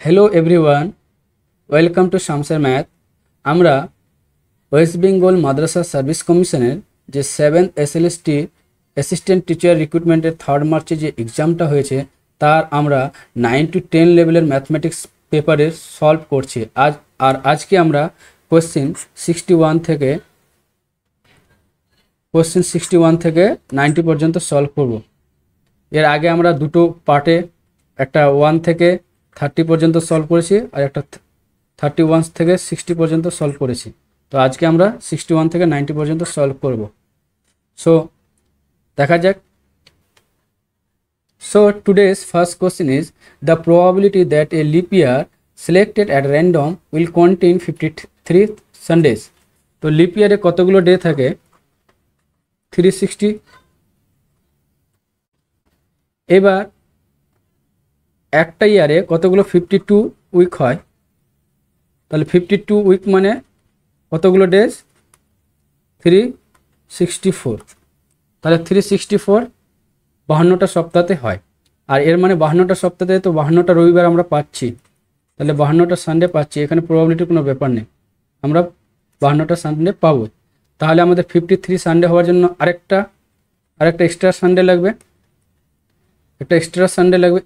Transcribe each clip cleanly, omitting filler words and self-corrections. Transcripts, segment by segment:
Hello everyone, welcome to শামসের math. আমরা west Bengal Madrasah service কমিশনের যে 7th SLST assistant teacher রিক্রুটমেন্টের 3rd মার্চে যে এক্সামটা হয়েছে তার আমরা 9 to 10 লেভেলের ম্যাথমেটিক্স পেপারে সলভ করছি। আজকে আমরা কোশ্চেন 61 থেকে 90 পর্যন্ত সলভ করব। এর আগে আমরা দুটো পার্টে একটা 1 থেকে 30 পর্যন্ত সলভ করেছি আর একটা 31 থেকে 60 পর্যন্ত সলভ করেছি। তো আজকে আমরা 61 থেকে 90 পর্যন্ত সলভ করব। সো দেখা যাক। So today's first question is the probability that a leap year selected at random will contain 53 Sundays. তো লিপ ইয়ারে কতগুলো ডে থাকে? 360। এবার একটা ইয়ারে কতগুলো 52 উইক হয়? তাহলে 52 উইক মানে কতগুলো ডেজ? 364। তাহলে 364 52টা সপ্তাহতে হয়। আর এর মানে 52টা সপ্তাহে তো 52টা রবিবার আমরা পাচ্ছি, তাহলে 52টা সানডে পাচ্ছি। এখানে প্রবাবিলিটির কোনো ব্যাপার নেই, আমরা 52টা সানডে পাবো। তাহলে আমাদের 53 সানডে হওয়ার জন্য আরেকটা এক্সট্রা সানডে লাগবে,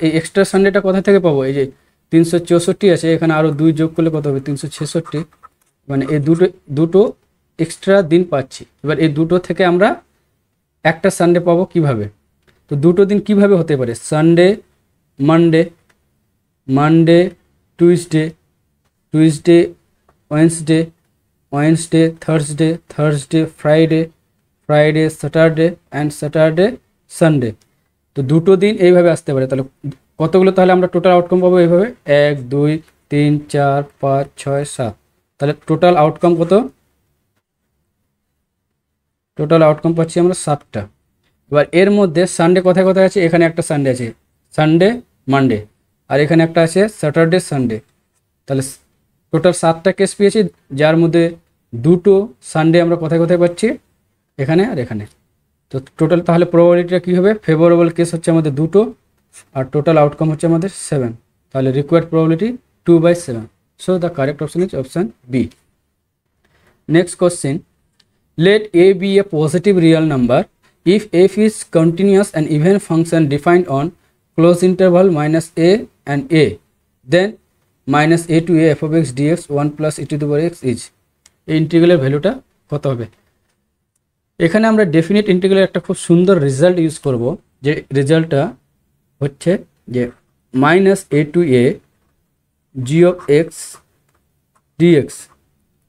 এই এক্সট্রা সানডেটা কোথা থেকে পাবো? এই যে 364 আছে, এখানে আরও 2 যোগ করলে কত হবে? 366। মানে এই দুটো এক্সট্রা দিন পাচ্ছি। এবার এই দুটো থেকে আমরা একটা সানডে পাবো কিভাবে? তো দুটো দিন কিভাবে হতে পারে? Sunday, Monday, Tuesday, Wednesday, Thursday, Friday, Saturday and Sunday. তো দুটো দিন এইভাবে আসতে পারে। তাহলে কতগুলো? তাহলে আমরা টোটাল আউটকাম পাবো এইভাবে 1 2 3 4 5 6 7। তাহলে টোটাল আউটকাম কত? টোটাল আউটকাম পাচ্ছি আমরা 7টা। এবার এর মধ্যে সানডে কোথায় আছে? এখানে একটা সানডে আছে, সানডে, মানডে, আর এখানে একটা আছে স্যাটারডে, সানডে। তাহলে টোটাল 7টা কেস পেয়েছি, যার মধ্যে দুটো সানডে আমরা কোথায় পাচ্ছি? এখানে আর এখানে। তো টোটাল তাহলে প্রবাবিলিটিটা কী হবে? ফেভারেবল কেস হচ্ছে আমাদের দুটো, আর টোটাল আউটকাম হচ্ছে আমাদের 7। তাহলে required probability 2/7। So the correct option is option B. Next question, let a be a positive real number if f is continuous and even function defined on closed interval minus a and a, then minus a to a f of x dx 1 plus e to the power x is। এই ইন্টিগ্রালের ভ্যালুটা কত হবে? এখানে আমরা definite ইন্টিগ্রালের একটা খুব সুন্দর রেজাল্ট ইউজ করব, যে রেজাল্টটা হচ্ছে যে minus a to a g of x dx,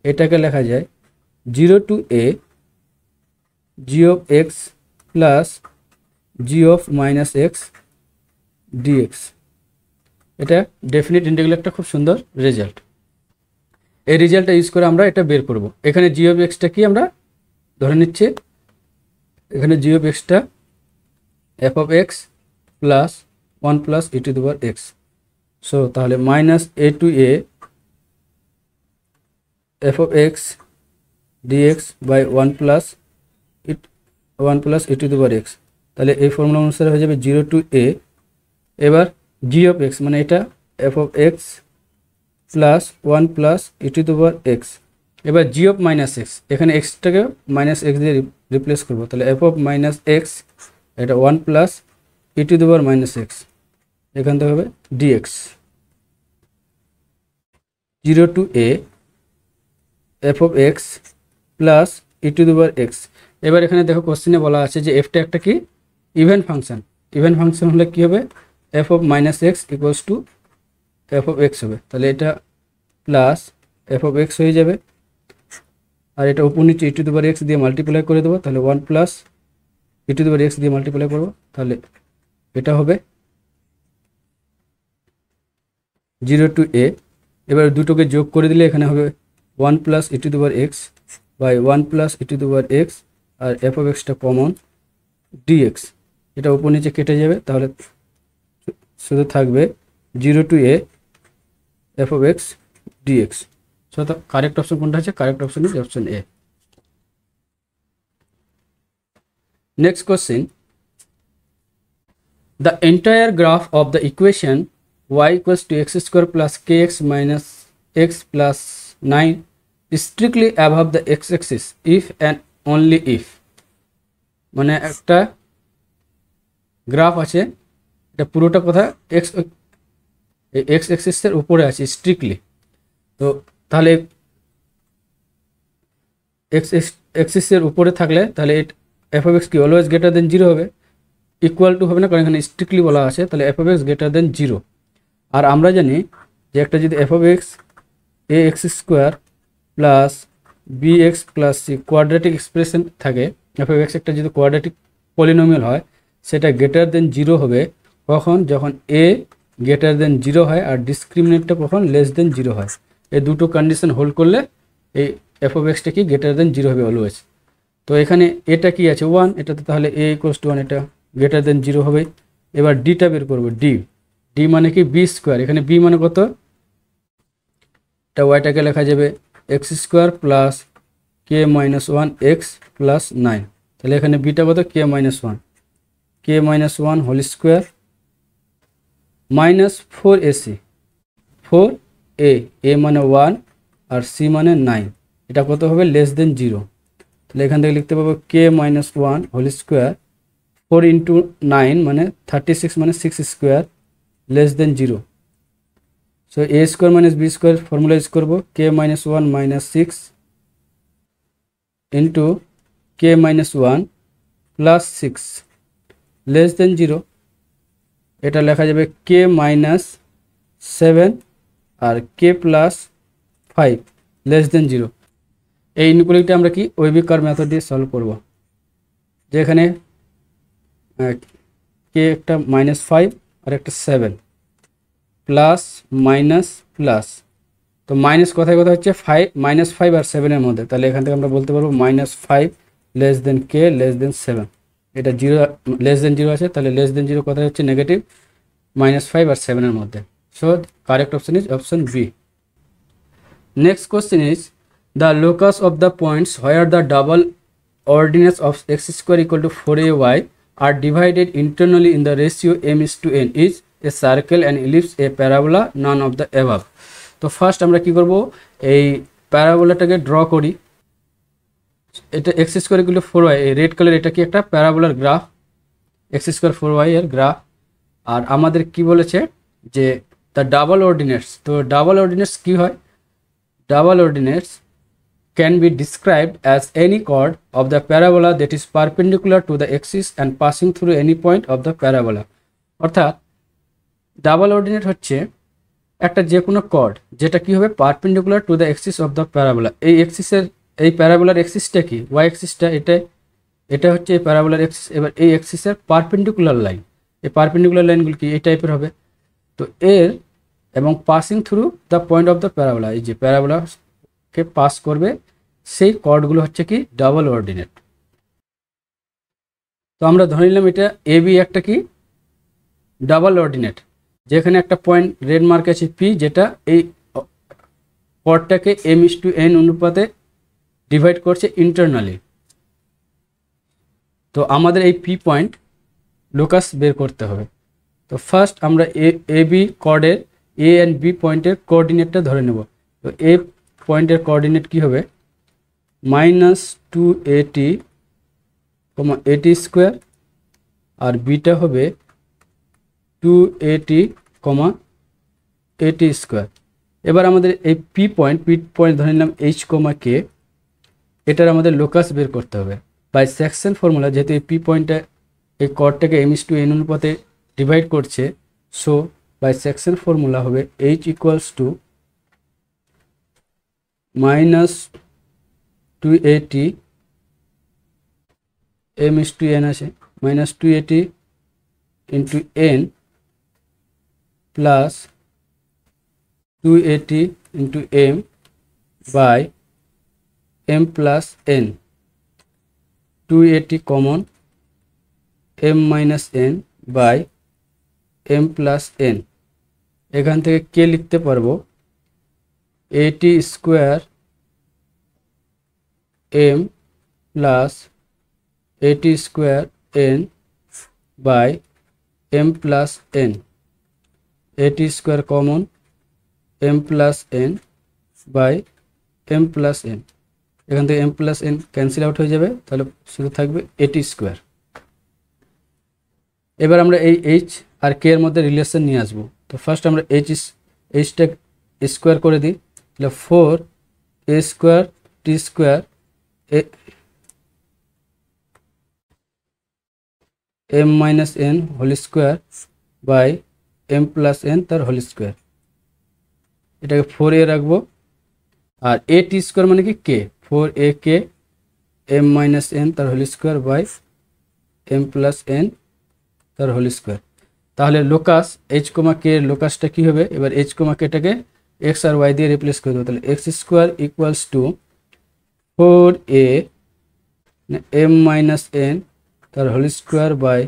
এটাকে লেখা যায় 0 to a g of x plus g of minus x dx। এটা ডেফিনিট ইন্টিগ্রাল একটা খুব সুন্দর রেজাল্ট। এই রেজাল্টটা ইউজ করে আমরা এটা বের করব। এখানে g of x টা কি আমরা ধরে নিচ্ছি, এখানে g of x টা f of x plus 1 plus e to the power x। So তাহলে minus a to a f of x dx by 1 plus e to the power x। তাহলে এই ফর্মুলা অনুসারে হয়ে যাবে 0 to a। এবার g of x মানে এটা f of x plus 1 plus e to the power x। এবার g of minus x, এখানে xটাকে মাইনাস x দিয়ে রিপ্লেস করবো। তাহলে f of minus x, এটা 1 plus e to the power minus x, এখান থেকে হবে dx। 0 to a f of x plus e to the power x। এবার এখানে দেখো কোশ্চেনে বলা আছে যে এফটা একটা কি ইভেন ফাংশন হলে কি হবে? f of minus x equals to f of x হবে। তাহলে এটা প্লাস f of x হয়ে যাবে, আর এটা উপর নিচে e to the power x দিয়ে মাল্টিপ্লাই করে দেবো। তাহলে 1 plus e to the power x দিয়ে মাল্টিপ্লাই করবো, তাহলে এটা হবে 0 to a। এবার দুটোকে যোগ করে দিলে এখানে হবে 1 plus e to the power x by 1 plus e to the power x, আর f of xটা কমন dx। এটা উপর নিচে কেটে যাবে, তাহলে শুধু থাকবে 0 to a f of x dx। So তো কারেক্ট অপশন কোনটা আছে? Correct option is option A. Next question, the entire graph of the equation y equals to x square plus kx minus x plus 9 strictly above the x-axis if and only if, মানে একটা graph আছে, এটা পুরোটা কথা x অ্যাক্সিসের উপরে আছে strictly. তো তাহলে এক্স অ্যাক্সিসের উপরে থাকলে তাহলে এফ অফ এক্স কি অলওয়েজ গ্রেটার দেন জিরো হবে, ইকুয়াল টু হবে না, কারণ এখানে স্ট্রিক্টলি বলা আছে। তাহলে f of x greater than zero. আর আমরা জানি যে একটা যদি f of x a x square plus b x plus c quadratic expression থাকে, এফ অফ এক্স একটা যদি কোয়াড্রেটিক পলিনোমিয়াল হয়, সেটা গ্রেটার দেন জিরো হবে কখন, যখন এ গ্রেটার দেন জিরো হয় আর ডিসক্রিমিনেটটা কখন লেস দেন জিরো হয়। এই দুটো কন্ডিশন হোল্ড করলে এই এফ অফ এক্সটা কি গ্রেটার দেন জিরো হবে অলওয়েজ। তো এখানে এটা কি আছে 1, এটাতে তাহলে এ ইকুয়ালস টু 1, এটা গ্রেটার দেন জিরো হবে। এবার ডিটা বের করবো, ডি মানে কি বি স্কোয়ার, এখানে বি মানে কত, এটা ওয়াইটাকে লেখা যাবে x square plus k minus 1 x plus 9। তাহলে এখানে বিটা কত, k minus 1 whole square minus 4ac, 4a মানে 1 আর সি মানে 9, এটা কত হবে লেস দেন জিরো। তাহলে এখান থেকে লিখতে পাবো k minus 1 whole square 4 into 9 মানে 36 মানে 6 square less than zero. So a square minus b square formula use করবো, k minus 1 minus 6 into k minus 1 plus 6 less than zero. এটা লেখা যাবে কে মাইনাস 7 আর k plus 5 less than zero. এই inequality আমরা কি ওয়েবি কার্ভ মেথড দিয়ে solve করব, যেখানে কে একটা -5 আর একটা 7 প্লাস মাইনাস প্লাস, তো মাইনাস কোথায় কোথায় হচ্ছে -5 আর 7-এর মধ্যে। তাহলে এখান থেকে আমরা বলতে পারবো -5 লেস দেন কে লেস দেন 7, এটা জিরো লেস দেন জিরো আছে, তাহলে লেস দেন জিরো কোথায় হচ্ছে নেগেটিভ -5 আর 7-এর মধ্যে। So correct option is option B. Next question is the locus of the points where the double ordinates of x square equal to 4ay are divided internally in the ratio m is to n is a circle, an ellipse, a parabola, none of the above. তো first আমরা কি করব, এই প্যারাবোলাটাকে draw করি। এটা x square equal two 4y, এই red colour এটা কি একটা প্যারাবোলার গ্রাফ, x স্কোয়ার 4y এর গ্রাফ। আর আমাদের কি বলেছে যে দ্য ডাবল অর্ডিনেটস, তো ডাবল অর্ডিনেটস কি হয়, double ordinates can be described as any chord of the parabola that is perpendicular to the axis and passing through any point of the parabola. অর্থাৎ double ordinate হচ্ছে একটা যে কোনো cord যেটা কি হবে perpendicular to the Axis of the parabola. এই অ্যাক্সিসের এই প্যারাবোলার অ্যাক্সিসটা কি, ওয়াই অ্যাক্সিসটা, এটা হচ্ছে এই প্যারাবোলার অ্যাক্সিস। এবার এই অ্যাক্সিসের পারপেন্ডিকুলার লাইন, এই পারপেন্ডিকুলার লাইনগুলো কি এই টাইপের হবে। তো এর এবং passing through the point of the parabola, এই যে প্যারাবোলাকে পাস করবে সেই কর্ডগুলো হচ্ছে কি ডাবল অর্ডিনেট। তো আমরা ধরে নিলাম এটা এ বি একটা কি ডাবল অর্ডিনেট, যেখানে একটা পয়েন্ট রেড মার্ক আছে পি, যেটা এই কর্ডটাকে এম ইস টু এন অনুপাতে ডিভাইড করছে ইন্টারনালি। তো আমাদের এই পি পয়েন্ট লোকাস বের করতে হবে। তো ফার্স্ট আমরা A B কর্ডের A and B পয়েন্টের কোঅর্ডিনেটটা ধরে নেব। তো এ পয়েন্টের কোঅর্ডিনেট কি হবে, -2at, at square, R beta হবে 2at, at স্কোয়ার। এবার আমাদের এই পি পয়েন্ট ধরে নিলাম h, কে, এটার আমাদের লোকাস বের করতে হবে বাই সেকশন ফর্মুলা। যেহেতু এই পি পয়েন্টটা এই কর্ডটাকে এম ইস টু এন অনুপাতে ডিভাইড করছে, সো বাই সেকশন ফর্মুলা হবে h equals to -2at m is to n আছে -2at into n plus 2at into m by m plus n, 2at common, m minus n by m plus n। এখান থেকে কে লিখতে পারবো at square m plus at square n by m plus n। এটি square common M plus N by M plus N, এখান থেকে M plus N cancel out হয়ে যাবে, তাহলে শুধু থাকবে এটি স্কোয়ার। এবার আমরা এই এইচ আর কে এর মধ্যে রিলেশন নিয়ে আসবো। তো ফার্স্ট আমরা এইচটা স্কোয়ার করে দিই, তাহলে 4 a square t square m minus n whole square by M plus N তার হোল স্কোয়ার, এটাকে 4a রাখবো। আর এ টি স্কোয়ার মানে কি k, 4a k m minus N তার whole square by M plus N তার whole square. তাহলে locus h comma k লোকাসটা কী হবে, এবার এইচ কমা কেটাকে এক্স আর ওয়াই দিয়ে রিপ্লেস করে দেবো, তাহলে x square equals to 4a M minus N তার whole square by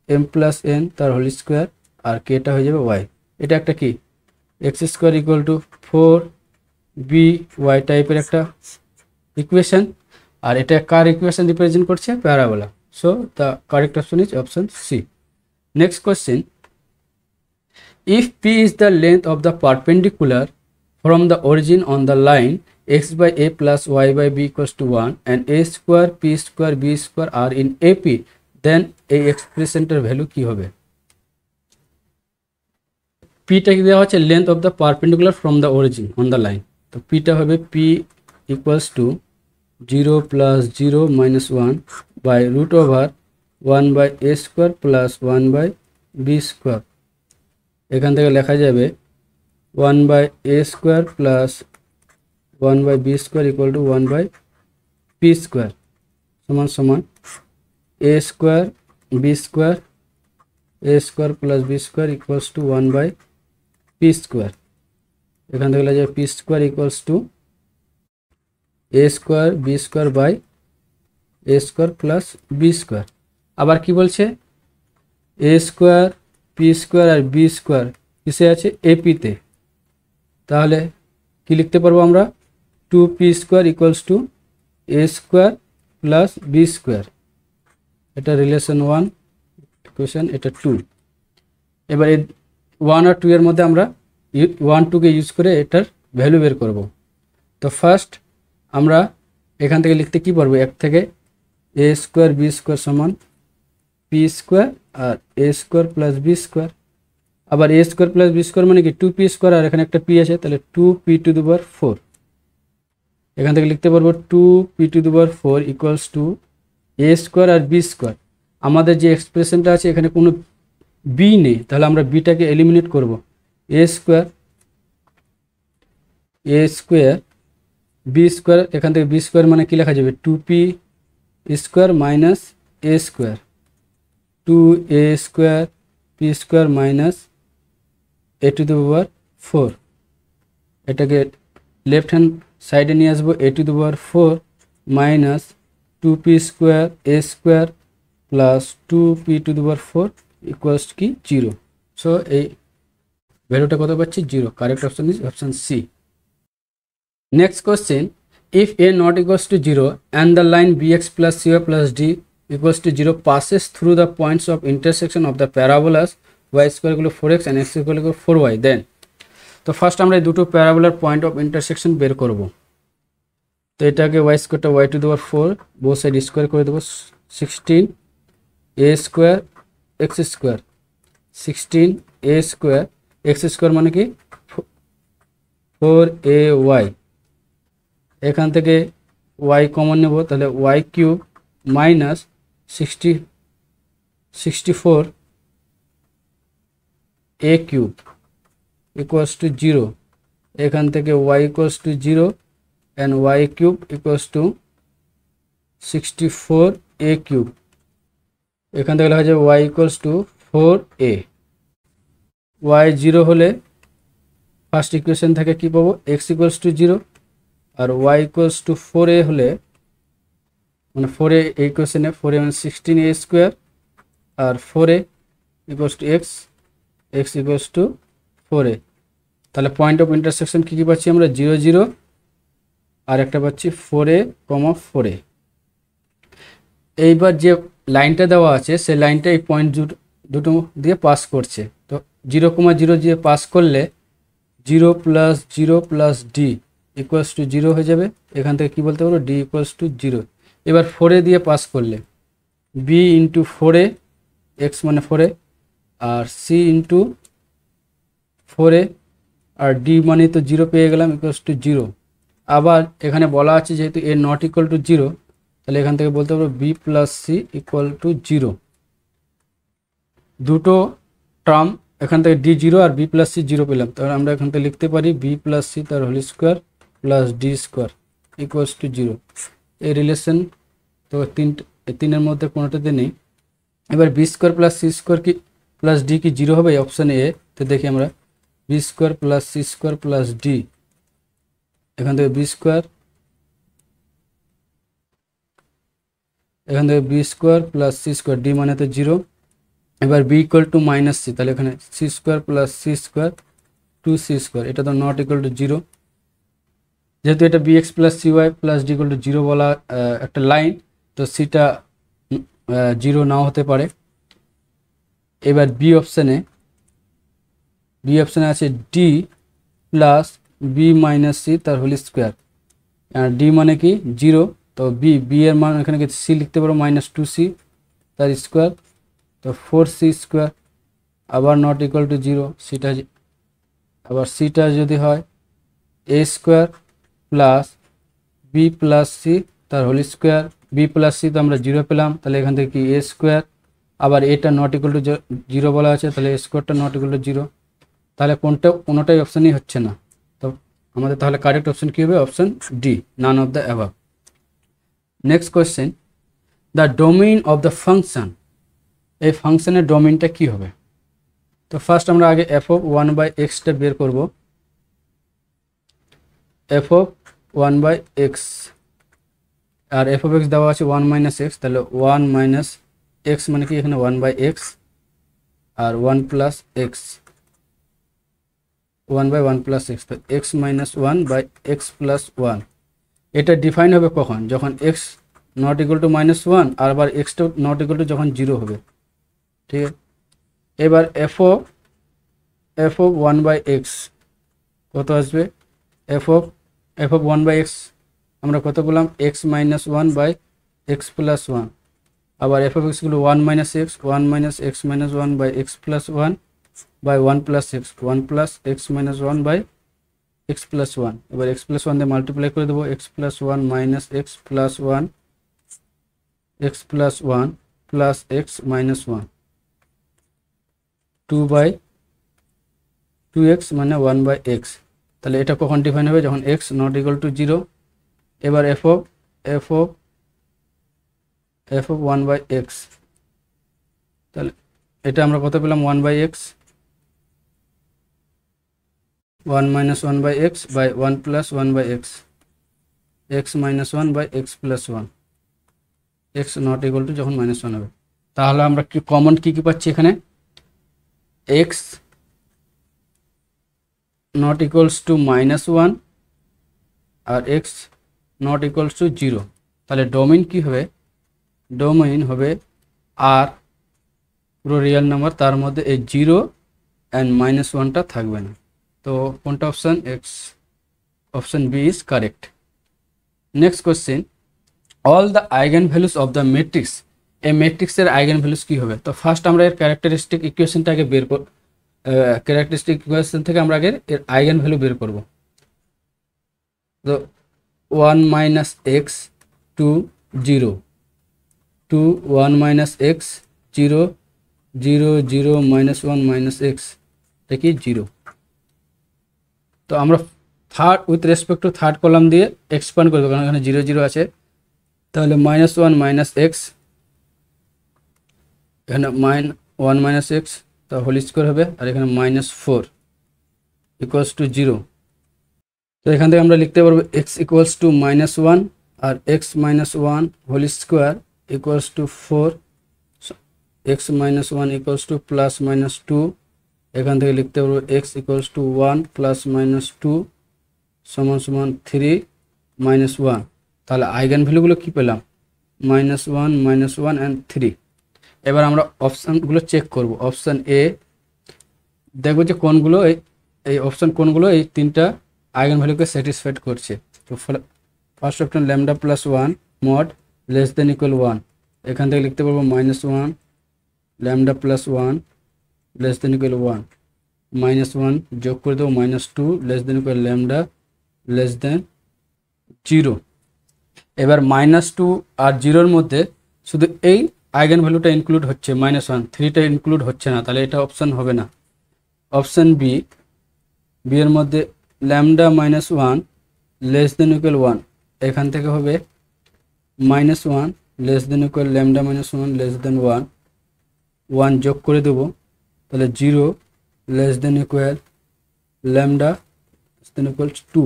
M plus N তার হোল স্কোয়ার, আর কেটা হয়ে যাবে ওয়াই। এটা একটা কি x square equal two 4by টাইপের একটা ইকুয়েশন, আর এটা কার ইকুয়েশন রিপ্রেজেন্ট করছে, parabola. So the correct option is option C. Next question, if p is the length of the perpendicular from the origin on the line x by a plus y by b equals to 1 and a square p square b square are in ap, then এই এক্সপ্রেশনটার value কি হবে? পিটা কি দেওয়া হচ্ছে length of the perpendicular from the origin on the line, তো পিটা হবে p equals to 0 plus 0 minus 1 by root over 1 by A square plus 1 by b square. এখান থেকে লেখা যাবে 1 by A square plus 1 by b square equal to 1 by P square সমান সমান a square B square a square plus B square equals to 1 by P square. এখান থেকে লেখা যাবে P square equals to A square B square by A square plus B square. আবার কি বলছে, A square P square আর B square কিসে আছে, এপিতে, তাহলে কি লিখতে পারবো আমরা, 2p square equals to A square plus B square. এটা রিলেশন 1 ইকুয়েশন, এটা 2। এবার এই 1 আর 2 এর মধ্যে আমরা 1 2কে ইউজ করে এটার ভ্যালু বের করব। তো ফার্স্ট আমরা এখান থেকে লিখতে কি পারবো, এক থেকে এ স্কোয়ার বি স্কোয়ার সমান পি স্কোয়ার আর এ স্কোয়ার প্লাস বি স্কোয়ার। আবার এ স্কোয়ার প্লাস বি স্কোয়ার মানে কি 2p স্কোয়ার, আর এখানে একটা পি আছে, তাহলে 2p টু দি পাওয়ার 4। এখান থেকে লিখতে পারবো 2p to the power 4 equals to A square আর বি স্কোয়ার। আমাদের যে এক্সপ্রেশনটা আছে এখানে কোনো বি নেই, তাহলে আমরা বিটাকে এলিমিনেট করব। এ স্কোয়ার বি স্কোয়ার, এখান থেকে বি স্কোয়ার মানে কি লেখা যাবে, 2p square minus a square, 2a square P square minus a to the power 4। এটাকে লেফট হ্যান্ড সাইডে নিয়ে আসবো, a to the power 4 minus 2p square a square plus 2p to the power 4 equals কি 0। So এই ভ্যালুটা কত পাচ্ছি, 0। Correct option is option C. Next question, if a not equals to 0 and the line bx plus cy plus d equals to 0 passes through the points of intersection of the parabolas y square equal to 4x and x equal to 4y, then তো first আমরা এই দুটো প্যারাবোলার point of intersection বের করব। তো এটাকে y স্কোয়ারটা y to the power 4 both side square করে দেবো, 16 a square x square, 16 a square x square মানে কি 4ay। এখান থেকে ওয়াই কমন নেব, তাহলে y cube minus 64 a cube equals to 0। এখান থেকে y equals to 0 and y cube equals to 64 a cube. এখান থেকে লেখা যাবে Y equals to 4a। Y 0 হলে ফার্স্ট ইকুয়েশন থেকে কি পাবো, এক্স ইকুয়ালস টু 0, আর ওয়াই ইকুয়ালস টু 4a হলে মানে 4a এই কোয়েশনে 4a মানে 16a স্কোয়ার আর 4a equals to X, X equals to 4a। তাহলে পয়েন্ট অফ ইন্টারসেকশন কী কী পাচ্ছি আমরা, 0 0 আর একটা পাচ্ছি 4a, 4a। এইবার যে লাইনটা দেওয়া আছে সেই লাইনটা এই পয়েন্ট দুটো দিয়ে পাস করছে, তো 0,0 দিয়ে পাস করলে 0 + 0 + d = 0 হয়ে যাবে। এখান থেকে কি বলতে পারবো, d = 0। এবার 4a দিয়ে পাস করলে b × 4a, x মানে 4a, আর c × 4a, আর d মানে তো 0 পেয়ে গেলাম, = 0। আবার এখানে বলা আছে যেহেতু a not equal to 0, তাহলে এখান থেকে বলতে পারবো b + c = 0। দুটো টার্ম এখান থেকে d0 আর b + c 0 পেলাম, তাহলে আমরা এখান থেকে লিখতে পারি b + c তার whole square plus d square = 0। এই রিলেশন তো তিনের মধ্যে কোনোটাতে নেই। এবার b square plus c square কি প্লাস d কি 0 হবে? অপশান এ তো দেখি আমরা b square plus c square plus d, এখান থেকে b স্কোয়ার, এখান থেকে b square plus c square, d মানে তো 0। এবার b = -c, তাহলে এখানে c square plus c square 2c square, এটা তো নট ইকুয়াল টু 0। যেহেতু এটা bx plus cy plus d = 0 বলা একটা লাইন, তো সিটা 0 নাও হতে পারে। এবার বি অপশানে আছে d plus b minus c তার হোল স্কোয়ার, আর d মানে কি 0, তো b এর মান এখানে কি c লিখতে পারো -2c তার স্কোয়ার, তো 4c স্কোয়ার, আবার নট ইকুয়াল টু 0। সিটা আবার সিটা যদি হয় a square plus b plus c তার whole square, b plus c তো আমরা 0 পেলাম, তাহলে এখান থেকে কি a স্কোয়ার, আবার এটা নট ইকুয়াল টু 0 বলা আছে, তাহলে a স্কোয়ারটা নট ইকুয়াল টু 0। তাহলে কোনোটাই অপশানই হচ্ছে না, তো আমাদের তাহলে কারেক্ট অপশান কী হবে? Option D, naan of the above. Next question, the domain of the function, এই ফাংশনের ডোমেইনটা কী হবে? তো ফার্স্ট আমরা আগে f(1/x) বের করব। f(1/x) আর f(x) দেওয়া আছে 1 - x, তাহলে 1 - x মানে কি এখানে 1/x, আর 1 + x, 1/1 + x, তো x - 1/x + 1। এটা ডিফাইন হবে কখন? যখন x নট ইকুয়াল টু -1, আর আবার x নট ইকুয়াল টু যখন 0 হবে, ঠিক আছে। এবার f(1/x) কত আসবে? f(1/x) আমরা কত বললাম? x - 1/x + 1, আবার f(x) গুলো 1 - x, 1 - x - 1/x + 1 by 1 + x, 1 + x - 1/x + 1। এবার x + 1 দিয়ে মাল্টিপ্লাই করে দেবো, x + 1 - x + 1, x + 1 plus x - 1, 2/2x মানে 1/x। তাহলে এটা কখন ডিফাইন হবে? যখন x নট ইকুয়াল টু 0। এবার f(1/x), তাহলে এটা আমরা কত পেলাম? 1/x, 1 - 1/x by 1 + 1/x, x - 1/x + 1, x not equal to যখন -1 হবে। তাহলে আমরা কি কমন কি পাচ্ছি এখানে? x নট ইকুয়ালস টু -1 আর x নট ইকুয়ালস টু 0। তাহলে ডোমেইন কি হবে? ডোমেইন হবে আর পুরো রিয়েল নাম্বার, তার মধ্যে এই 0 অ্যান্ড -1টা থাকবে না। তো কোনটা option? Option B is correct. Next question, all the eigen values of the matrix, এই ম্যাট্রিক্সের আইগেন ভ্যালুস কী হবে? তো ফার্স্ট আমরা এর ক্যারেক্টারিস্টিক ইকুয়েশনটা আগে বের করব। ক্যারেক্টারিস্টিক ইকুয়েশন থেকে আমরা আগে এর আইগেন ভ্যালু বের করব। তো 1 - x 2 0, 2 1 - x 0 0 0 -1 - x, এটা কি 0। তো আমরা third with respect to third column দিয়ে এক্সপ্যান্ড করবো, কারণ এখানে 0 0 আছে। তাহলে -1 - x, এখানে -1 - x তা হোল স্কোয়ার হবে, আর এখানে -4 = 0। তো এখান থেকে আমরা লিখতে পারবো x = -1 আর x - 1 হোল স্কোয়ার = 4, x - 1 = +-2। এখান থেকে লিখতে পারবো x = 1 + -2 = 3 - 1। তাহলে আইগেন ভ্যালুগুলো কী পেলাম? -1 -1 অ্যান্ড 3। এবার আমরা অপশানগুলো চেক করব। অপশান এ দেখবো যে কোনগুলো এই অপশন কোনগুলো এই তিনটা আইগেন ভ্যালুকে স্যাটিসফাইড করছে। তো first option lambda plus one mod less than equal one, এখান থেকে লিখতে পারবো minus one lambda plus one less than equal one, minus one যোগ করে দেবো minus two less than equal lambda less than zero. এবার মাইনাস টু আর জিরোর মধ্যে শুধু এই আইগেন ভ্যালুটা ইনক্লুড হচ্ছে মাইনাস ওয়ান, থ্রিটা ইনক্লুড হচ্ছে না, তাহলে এটা অপশান হবে না। অপশান বি, বি এর মধ্যে lambda minus one less than equal one, এখান থেকে হবে minus one less than equal lambda minus one less দেন ওয়ান, ওয়ান যোগ করে দেবো, তাহলে zero less than equal lambda less than equal two.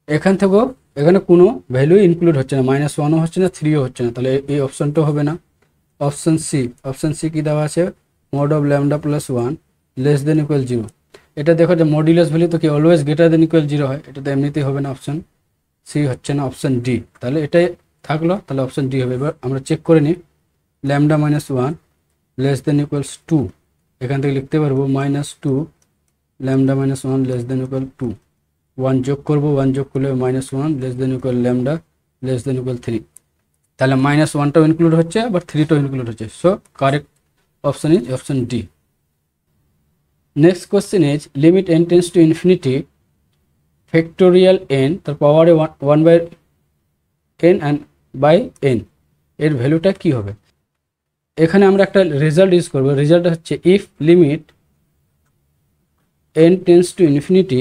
এখান থেকেও এখানে কোনো ভ্যালু ইনক্লুড হচ্ছে না, মাইনাস ওয়ানও হচ্ছে না, থ্রিও হচ্ছে না, তাহলে এই অপশানটাও হবে না। অপশান সি, অপশান সি কী দেওয়া আছে, mod of lambda plus one less than equal zero. এটা দেখো যে মডিউলাস ভ্যালু তো কি always greater than equal zero হয়, এটা তো এমনিতেই হবে না, অপশান সি হচ্ছে না, অপশান ডি। তাহলে এটাই থাকলো, তাহলে অপশান ডি হবে। এবার আমরা চেক করে নিই, lambda minus one less than equals to, এখান থেকে লিখতে পারবো minus two lambda minus one less than equal two, one যোগ করবো, ওয়ান যোগ করলে minus one less than equal lambda less than equal three, তাহলে মাইনাস ওয়ানটাও ইনক্লুড হচ্ছে আবার থ্রিটাও ইনক্লুড হচ্ছে। So correct option is option D. Next question is limit n tends to infinity factorial n তার পাওয়ারে one by n and by n, এর ভ্যালুটা কী হবে। এখানে আমরা একটা রেজাল্ট ইউজ করবো, রেজাল্ট হচ্ছে if limit n tends to infinity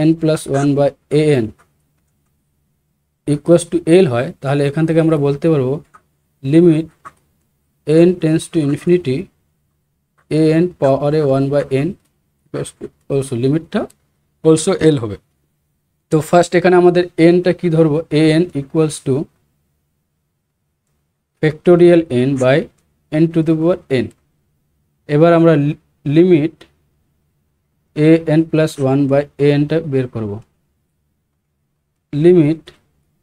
an plus one by an equals to l হয়, তাহলে এখান থেকে আমরা বলতে পারবো limit n tends to infinity an পাওয়ারে one by n equals to also লিমিটটা অলসো এল হবে। তো ফার্স্ট এখানে আমাদের nটা কি ধরবো, an equals to factorial n by n to the power n। এবার আমরা limit an plus one by anটা বের করব। লিমিট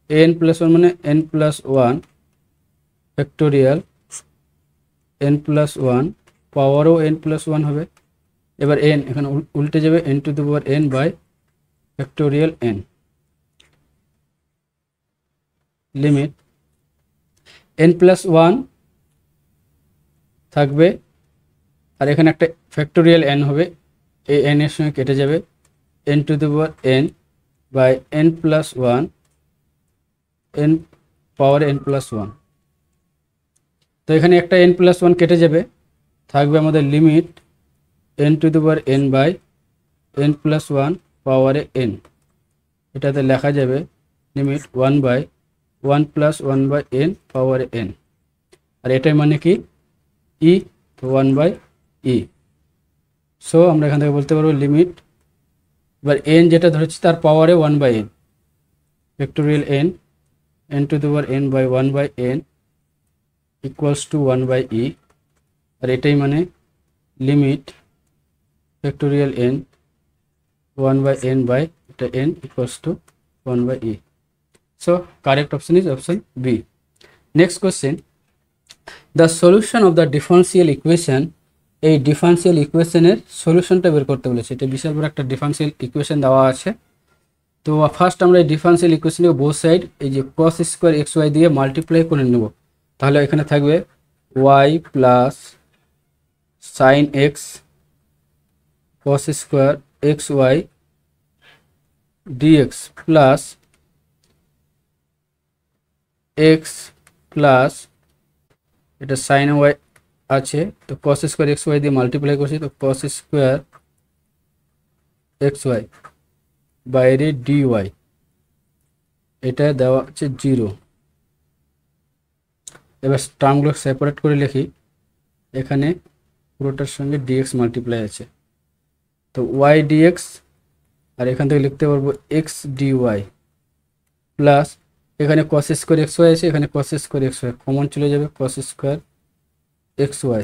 an প্লাস ওয়ান মানে n plus one factorial n plus one, পাওয়ারও n প্লাস ওয়ান হবে। এবার n এখানে উল্টে যাবে, n to the power n by factorial n। Limit n plus one থাকবে আর এখানে একটা ফ্যাক্টোরিয়াল n হবে, এই n এর সঙ্গে কেটে যাবে, n to the power n by n plus one n power n plus one. তো এখানে একটা n প্লাস ওয়ান কেটে যাবে, থাকবে আমাদের limit n to the power n by n plus one পাওয়ারে n। এটাতে লেখা যাবে limit one by one plus one by n পাওয়ারে n, আর এটাই মানে কি ই, তো ওয়ান বাই ই। সো আমরা এখান থেকে বলতে পারবো লিমিট, এবার n যেটা ধরেছি তার পাওয়ারে one by n factorial n n to the power n by one by n equals to one by e, আর এটাই মানে limit factorial n one by n by এটা n equals to one by e. So correct option is option B. Next question, the solution of the differential equation, এই differential ইকুয়েশনের সলিউশনটা বের করতে বলেছে। এটা বিশাল বড় একটা ডিফারেন্সিয়াল ইকুয়েশন দেওয়া আছে। তো ফার্স্ট আমরা এই ডিফারেন্সিয়াল ইকুয়েশনকে বোথ সাইড এই যে কস স্কোয়ার এক্স ওয়াই দিয়ে মাল্টিপ্লাই করে নেব, তাহলে এখানে থাকবে y plus sine x cos square x y dx plus x plus এটা সাইন ওয়াই আছে, তো কস স্কোয়ার এক্স ওয়াই দিয়ে মাল্টিপ্লাই করছি, তো কস স্কোয়ার এক্স ওয়াই বাইরে ডি ওয়াই, এটা দেওয়া আছে জিরো। এবার টার্মগুলো সেপারেট করে লিখি, এখানে পুরোটার সঙ্গে ডিএক্স মাল্টিপ্লাই আছে, তো ওয়াই ডিএক্স, আর এখান থেকে লিখতে পারবো এক্স ডি ওয়াই প্লাস এখানে কস স্কোয়ার এক্স ওয়াই আছে, এখানে cos square x y common চলে যাবে, কস স্কোয়ার এক্স ওয়াই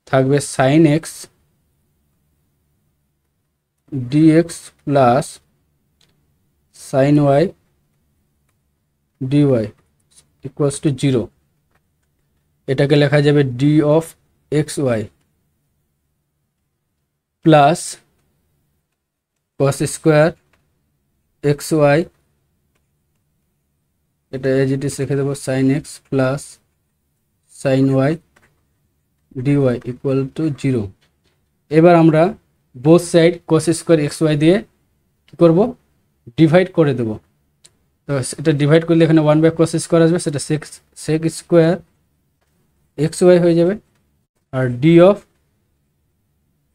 থাকবে sine x dx plus sine y dy equals to zero. এটাকে লেখা যাবে d of x y plus cos square x y, এটা as it is রেখে দেবো, sine x plus sine y dy equal to 0। এবার আমরা both side cos square x y দিয়ে কী করবো, ডিভাইড করে দেবো। তো এটা ডিভাইড করলে এখানে 1/cos স্কোয়ার আসবে, সেটা সেক স্কোয়ার এক্স ওয়াই হয়ে যাবে। আর d of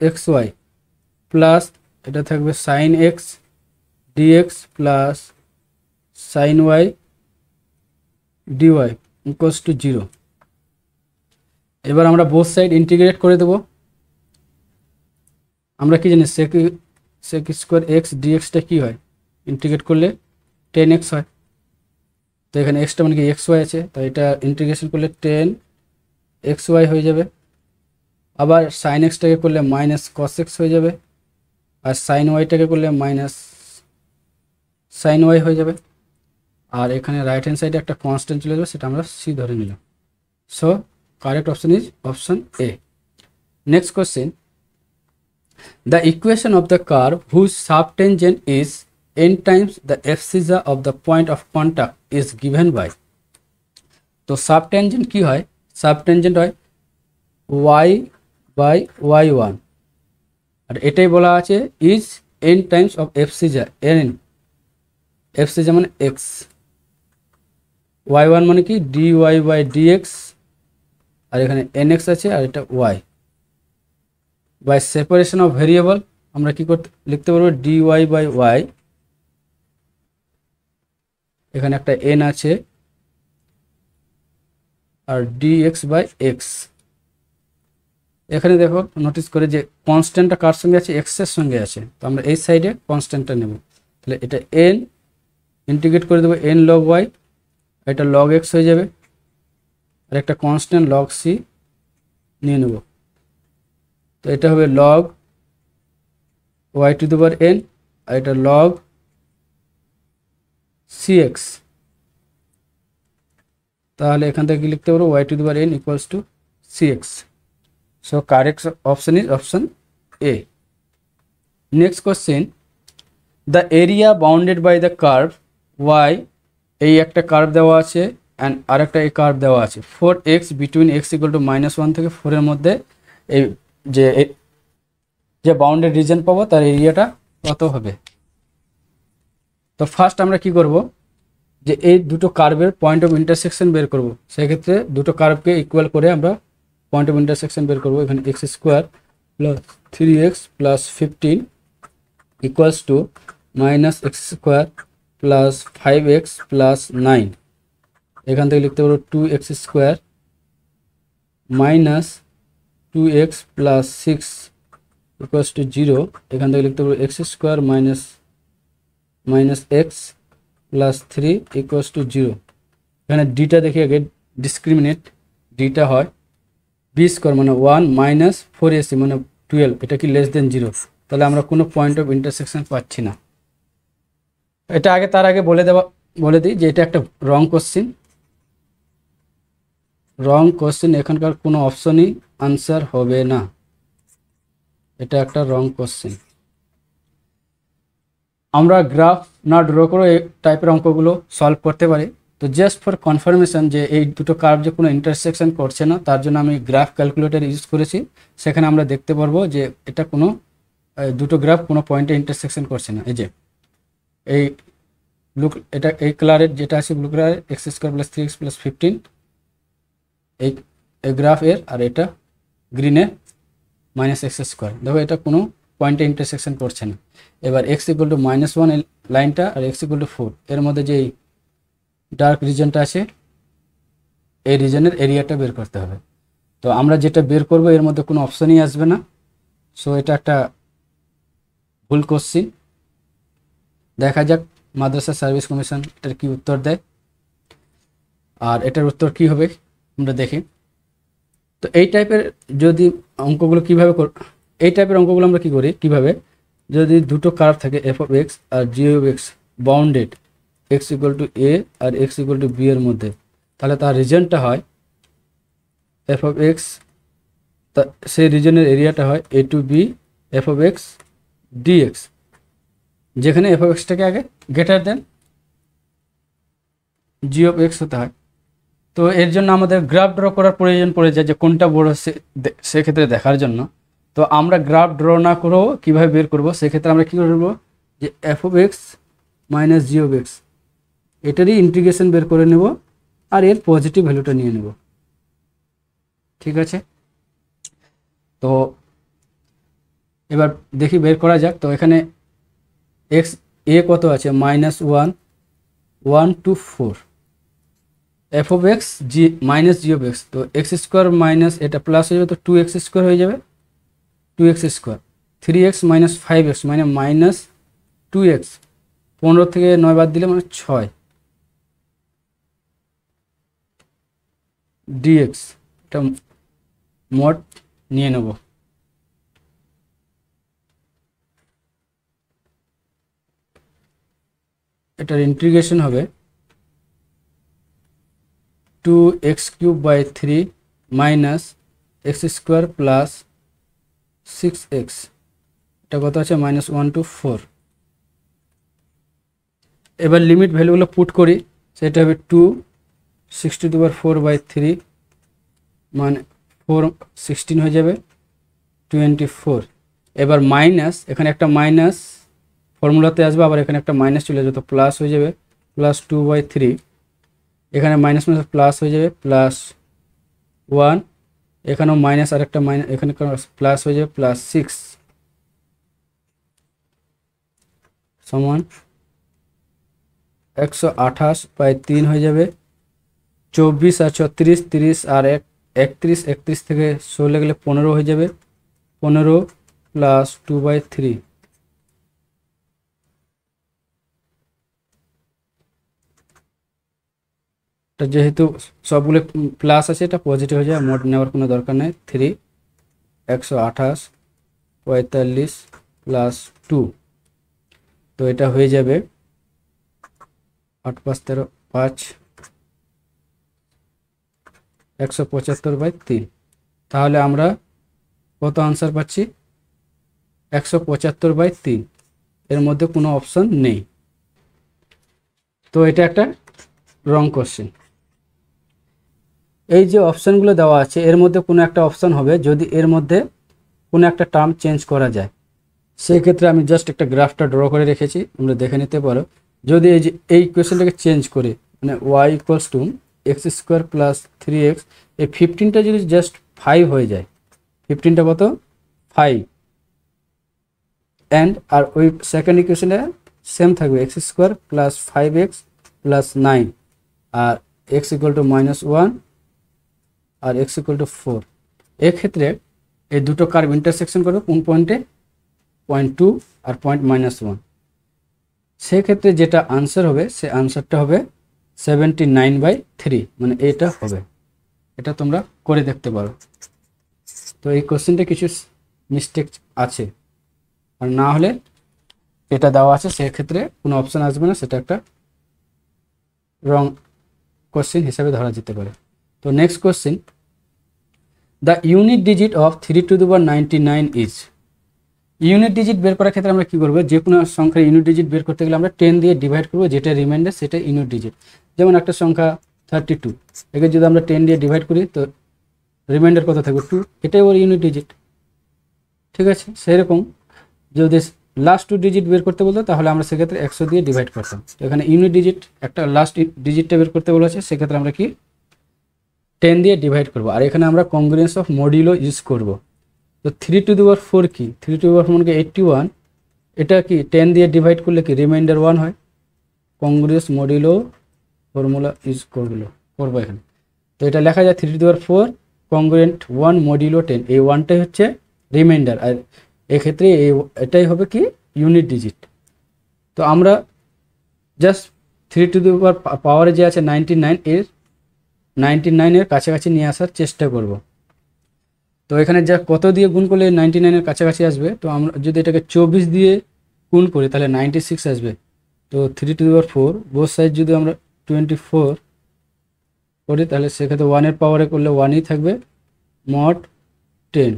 x y plus এটা থাকবে sine x dx plus sine y dy equals to 0। এবার আমরা বোথ সাইড ইন্টিগ্রেট করে দেবো। আমরা কি জানি সেক স্কোয়ার এক্স ডিএক্সটা কী হয়, ইন্টিগ্রেট করলে 10x হয়। তো এখানে এক্সটা মানে কি এক্স ওয়াই আছে, তো এটা ইন্টিগ্রেশন করলে 10xy হয়ে যাবে। আবার সাইন এক্সটাকে করলে মাইনাস কস এক্স হয়ে যাবে, আর সাইন ওয়াইটাকে করলে মাইনাস সাইন ওয়াই হয়ে যাবে। আর এখানে রাইট হ্যান্ড সাইডে একটা কনস্ট্যান্ট চলে যাবে, সেটা আমরা সি ধরে নিলাম। So correct option is option A. Next question, the equation of the curve whose subtangent is n times the abscissa of the point of contact is given by। তো subtangent কি হয়, subtangent হয় y by y1, আর এটাই বলা আছে is n times of abscissa, n abscissa মানে x, y1 মানে কি dy by dx, আর এখানে nx আছে আর এটা y। By separation of variable আমরা কি করতে লিখতে পারবো, dy বাই ওয়াই, এখানে একটা n আছে, আর dx বাই এক্স। এখানে দেখো নোটিস করে যে কনস্ট্যান্টটা কার সঙ্গে আছে, এক্স এর সঙ্গে আছে, তো আমরা এই সাইডে কনস্ট্যান্টটা নেব। তাহলে এটা n ইন্টিগ্রেট করে দেবো n log y, এটা log x হয়ে যাবে, আর একটা কনস্ট্যান্ট log c নিয়ে নেব। তো এটা হবে log y to the power n, আর এটা log cx। তাহলে এখান থেকে লিখতে পারবো y to the power n equals to cx। So correct option is option A. Next question, the area bounded by the curve y, এই একটা curve দেওয়া আছে অ্যান্ড আরেকটা এই কার্ভ দেওয়া আছে 4x between x equal to -1 থেকে 4 এর মধ্যে, এই যে বাউন্ডেড রিজন পাবো তার এরিয়াটা কত হবে। তো ফার্স্ট আমরা কি করব, যে এই দুটো কার্ভের পয়েন্ট অফ ইন্টারসেকশন বের করব। সেক্ষেত্রে দুটো কার্ভকে ইকুয়াল করে আমরা পয়েন্ট অফ ইন্টারসেকশন বের করব। এখানে x square plus 3x plus 15 equals to minus x square plus 5x plus 9। এখান থেকে লিখতে পারবো 2x square minus 2x plus 6 equals to 0। এখান থেকে লিখতে পারবো x square minus x plus 3 equals to 0। এখানে ডিটা দেখি আগে, ডিসক্রিমিনেট ডিটা হয় বি স্কোয়ার মানে 1 মাইনাস 4ac মানে 12, এটা কি লেস দেন 0, তাহলে আমরা কোনো পয়েন্ট অফ ইন্টারসেকশন পাচ্ছি না। এটা আগে তার আগে বলে দিই যে এটা একটা রং কোশ্চেন, এখানকার কোনো অপশনই আনসার হবে না, এটা একটা রং কোশ্চেন। আমরা গ্রাফ না ড্র করে এই টাইপের অঙ্কগুলো সলভ করতে পারি। তো জাস্ট ফর কনফার্মেশন যে এই দুটো কার্ভ যে কোনো ইন্টারসেকশন করছে না, তার জন্য আমি গ্রাফ ক্যালকুলেটর ইউজ করেছি। সেখানে আমরা দেখতে পারবো যে এটা কোনো দুটো গ্রাফ কোনো পয়েন্টে ইন্টারসেকশন করছে না। এই যে এই এটা এই কালারের যেটা আছে ব্লু কালারের x square plus 3x plus 15 এই গ্রাফ এর, আর এটা গ্রিনের মাইনাস এক্স স্কোয়ার। দেখো এটা কোনো পয়েন্টে ইন্টারসেকশন করছে না। এবার এক্স ইকুয়াল টু -1 এই লাইনটা আর এক্স ইকুয়াল টু 4 এর মধ্যে যে ডার্ক রিজনটা আছে, এই রিজনের এরিয়াটা বের করতে হবে। তো আমরা যেটা বের করব এর মধ্যে কোনো অপশনই আসবে না। সো এটা একটা ভুল কোশ্চিন। দেখা যাক মাদ্রাসা সার্ভিস কমিশন এটার কি উত্তর দেয়, আর এটার উত্তর কি হবে আমরা দেখি। তো এই টাইপের যদি অঙ্কগুলো আমরা কি করি কিভাবে, যদি দুটো কার্ভ থাকে f of x আর g of x bounded x equal to a আর x ইকুয়াল টু b এর মধ্যে, তাহলে তার রিজনটা হয় f of x, সেই রিজনের এরিয়াটা হয় a to b F of X dx, যেখানে এফ অফ এক্সটাকে আগে greater than G of X হতে হয়। তো এর জন্য আমাদের গ্রাফ ড্র করার প্রয়োজন পড়ে যায়, যে কোনটা বড় সেক্ষেত্রে দেখার জন্য। তো আমরা গ্রাফ ড্র না করেও কীভাবে বের করব, সেক্ষেত্রে আমরা কী করবো, যে F of x minus G of x এটারই ইন্টিগ্রেশন বের করে নেব, আর এর পজিটিভ ভ্যালুটা নিয়ে নেব। ঠিক আছে, তো এবার দেখি বের করা যাক। তো এখানে এক্স এ কত আছে, -1 F of x G minus G of x, তো এক্স স্কোয়ার মাইনাস এটা প্লাস হয়ে যাবে, তো 2x স্কোয়ার হয়ে যাবে, 2x square 3x minus 5x মানে -2x, 15 থেকে 9 বাদ দিলে মানে 6 ডিএক্স, এটা মোট নিয়ে নেব। এটার ইন্টিগ্রেশন হবে 2x³/3 minus x square plus 6x, এটা কত আছে -1 to 4। এবার লিমিট ভ্যালুগুলো পুট করি, সেটা হবে 2/4/3 মানে 4 16 হয়ে যাবে 24। এবার মাইনাস, এখানে একটা মাইনাস ফর্মুলাতে আসবে, আবার এখানে একটা মাইনাস চলে যাবে, তো প্লাস হয়ে যাবে +2/3, এখানে মাইনাস মাইনাস প্লাস হয়ে যাবে +1, এখানেও মাইনাস আর একটা মাইনাস, এখানে প্লাস হয়ে যাবে +6 সমান 128/3 হয়ে যাবে 24 আর 36, 30 আর 31, 31 থেকে 16 গেলে 15 হয়ে যাবে, 15 + 2/3। এটা যেহেতু সবগুলো প্লাস আছে, এটা পজিটিভ হয়ে যায়, মোড নেওয়ার কোনো দরকার নেই। 3 128 45 + 2, তো এটা হয়ে যাবে 8 5 13 5 175/3। তাহলে আমরা কত আনসার পাচ্ছি, 175/3, এর মধ্যে কোনো অপশন নেই। তো এটা একটা রং কোশ্চেন। এই যে অপশানগুলো দেওয়া আছে এর মধ্যে কোনো একটা অপশান হবে যদি এর মধ্যে কোনো একটা টার্ম চেঞ্জ করা যায়। সেই ক্ষেত্রে আমি জাস্ট একটা গ্রাফটা ড্র করে রেখেছি, তোমরা দেখে নিতে পারো। যদি এই যে এই কোয়েশ্চেনটাকে চেঞ্জ করে মানে y = x² + 3x, এই 15টা যদি জাস্ট 5 হয়ে যায়, 15টা কত 5, অ্যান্ড আর ওই সেকেন্ড ইকুয়েশনে সেম থাকবে x² + 5x + 9, আর x = -1 আর x = 4। এক্ষেত্রে এই দুটো কার্ভ ইন্টারসেকশন করবে কোন পয়েন্টে, 0.2 আর -1। সেক্ষেত্রে যেটা আনসার হবে সে আনসারটা হবে 79/3, মানে এটা হবে। এটা তোমরা করে দেখতে পারো। তো এই কোশ্চেনটা কিছু মিস্টেক আছে, আর না হলে এটা দেওয়া আছে সেক্ষেত্রে কোনো অপশান আসবে না, সেটা একটা রং কোশ্চেন হিসাবে ধরা যেতে পারে। তো next question, the unit digit of 3^99 is. Unit digit বের করার ক্ষেত্রে আমরা কী করবো, যে কোনো সংখ্যার ইউনিট ডিজিট বের করতে গেলে আমরা 10 দিয়ে ডিভাইড করবো, যেটা রিমাইন্ডার সেটা ইউনিট ডিজিট। যেমন একটা সংখ্যা 32, একে যদি আমরা 10 দিয়ে ডিভাইড করি তো রিমাইন্ডার কত থাকবে 2, এটাই ওর ইউনিট ডিজিট। ঠিক আছে, সেরকম যদি লাস্ট 2 ডিজিট বের করতে বলতো তাহলে আমরা সেক্ষেত্রে 100 দিয়ে ডিভাইড করতাম। এখানে ইউনিট ডিজিট একটা লাস্ট ডিজিটটা বের করতে বলেছে, সেক্ষেত্রে আমরা কি 10 দিয়ে ডিভাইড করব। আর এখানে আমরা কংগ্রুয়েন্স অফ মডিউলো ইউজ করব। তো 3^4 কি, 3^4 কি 81, এটা কি 10 দিয়ে ডিভাইড করলে কি রিমাইন্ডার 1 হয়। কংগ্রুয়েন্স মডিউলো ফর্মুলা ইউজ করবো এখানে। তো এটা লেখা যায় 3^4 কংগ্রুয়েন্ট 1 মডিউলো 10, এই 1টাই হচ্ছে রিমাইন্ডার, আর এক্ষেত্রে এটাই হবে কি ইউনিট ডিজিট। তো আমরা জাস্ট 3^পাওয়ারে যে আছে 99 এর কাছাকাছি নিয়ে আসার চেষ্টা করব। তো এখানে যা কত দিয়ে গুণ করলে 99 এর কাছাকাছি আসবে, তো আমরা যদি এটাকে 24 দিয়ে গুণ করি তাহলে 96 আসবে। তো 3^4 বোথ সাইড যদি আমরা 24 করি তাহলে সেক্ষেত্রে 1 এর পাওয়ারে করলে 1ই থাকবে, মোট 10,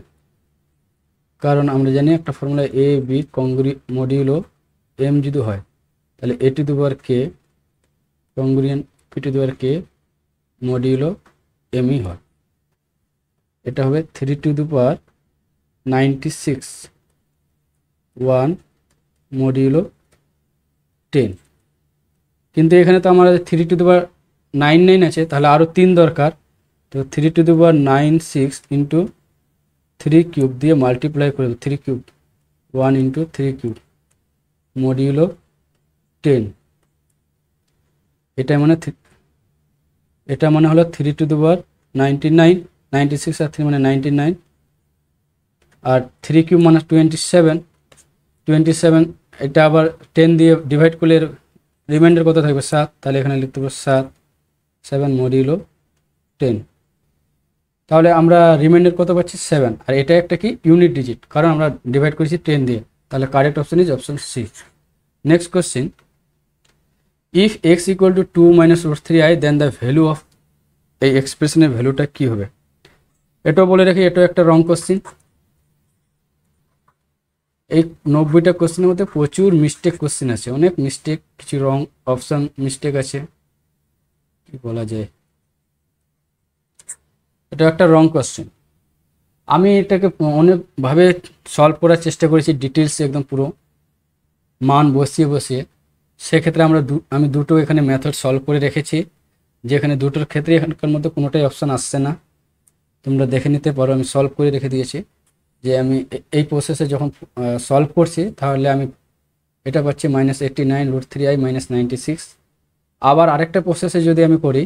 কারণ আমরা জানি একটা formula a b modulo m যদি হয় তাহলে a to the power k congruent p to the power k modulo এমই হয়। এটা হবে 3 টু দি পাওয়ার 96 1 মডিউলো 10। কিন্তু এখানে তো আমার 3 টু দি পাওয়ার 99 আছে, তাহলে আরও 3 দরকার। তো 3 two the power 96 into 3 cube দিয়ে মাল্টিপ্লাই করে দেবো, 3 কিউব 1 ইন্টু 3 কিউব মডিউলো 10। এটা মানে হলো 3 টু দি পাওয়ার 99, 96 আর 3 মানে 99, আর 3 কিউব মানে 27, এটা আবার 10 দিয়ে ডিভাইড করলে রিমাইন্ডার কত থাকবে 7, তাহলে এখানে লিখতে পারবো 7 মডিউলো 10। তাহলে আমরা রিমাইন্ডার কত পাচ্ছি 7, আর এটা একটা কি ইউনিট ডিজিট, কারণ আমরা ডিভাইড করেছি 10 দিয়ে। তাহলে correct option is option C. Next question, if x equal to 2 minus root 3i then the value of, এই এক্সপ্রেশনের ভ্যালুটা কি হবে? এটাও বলে রাখি, এটাও একটা রং কোশ্চেন। এই 90টা কোশ্চেনের মধ্যে প্রচুর মিস্টেক কোশ্চেন আছে, অনেক মিস্টেক, কিছু রং অপশন মিস্টেক আছে, কি বলা যায়, এটা একটা রং কোশ্চেন। আমি এটাকে অনেকভাবে সলভ করার চেষ্টা করেছি, ডিটেলসে একদম পুরো মান বসিয়ে বসিয়ে। সেক্ষেত্রে আমি দুটো এখানে মেথড সলভ করে রেখেছি, যেখানে দুটোর ক্ষেত্রে এখানকার মধ্যে কোনোটাই অপশান আসছে না, তোমরা দেখে নিতে পারো। আমি সলভ করে রেখে দিয়েছি, যে আমি এই প্রসেসে যখন সলভ করছি তাহলে আমি এটা পাচ্ছি -89 রুট 3i -96। আবার আরেকটা প্রসেসে যদি আমি করি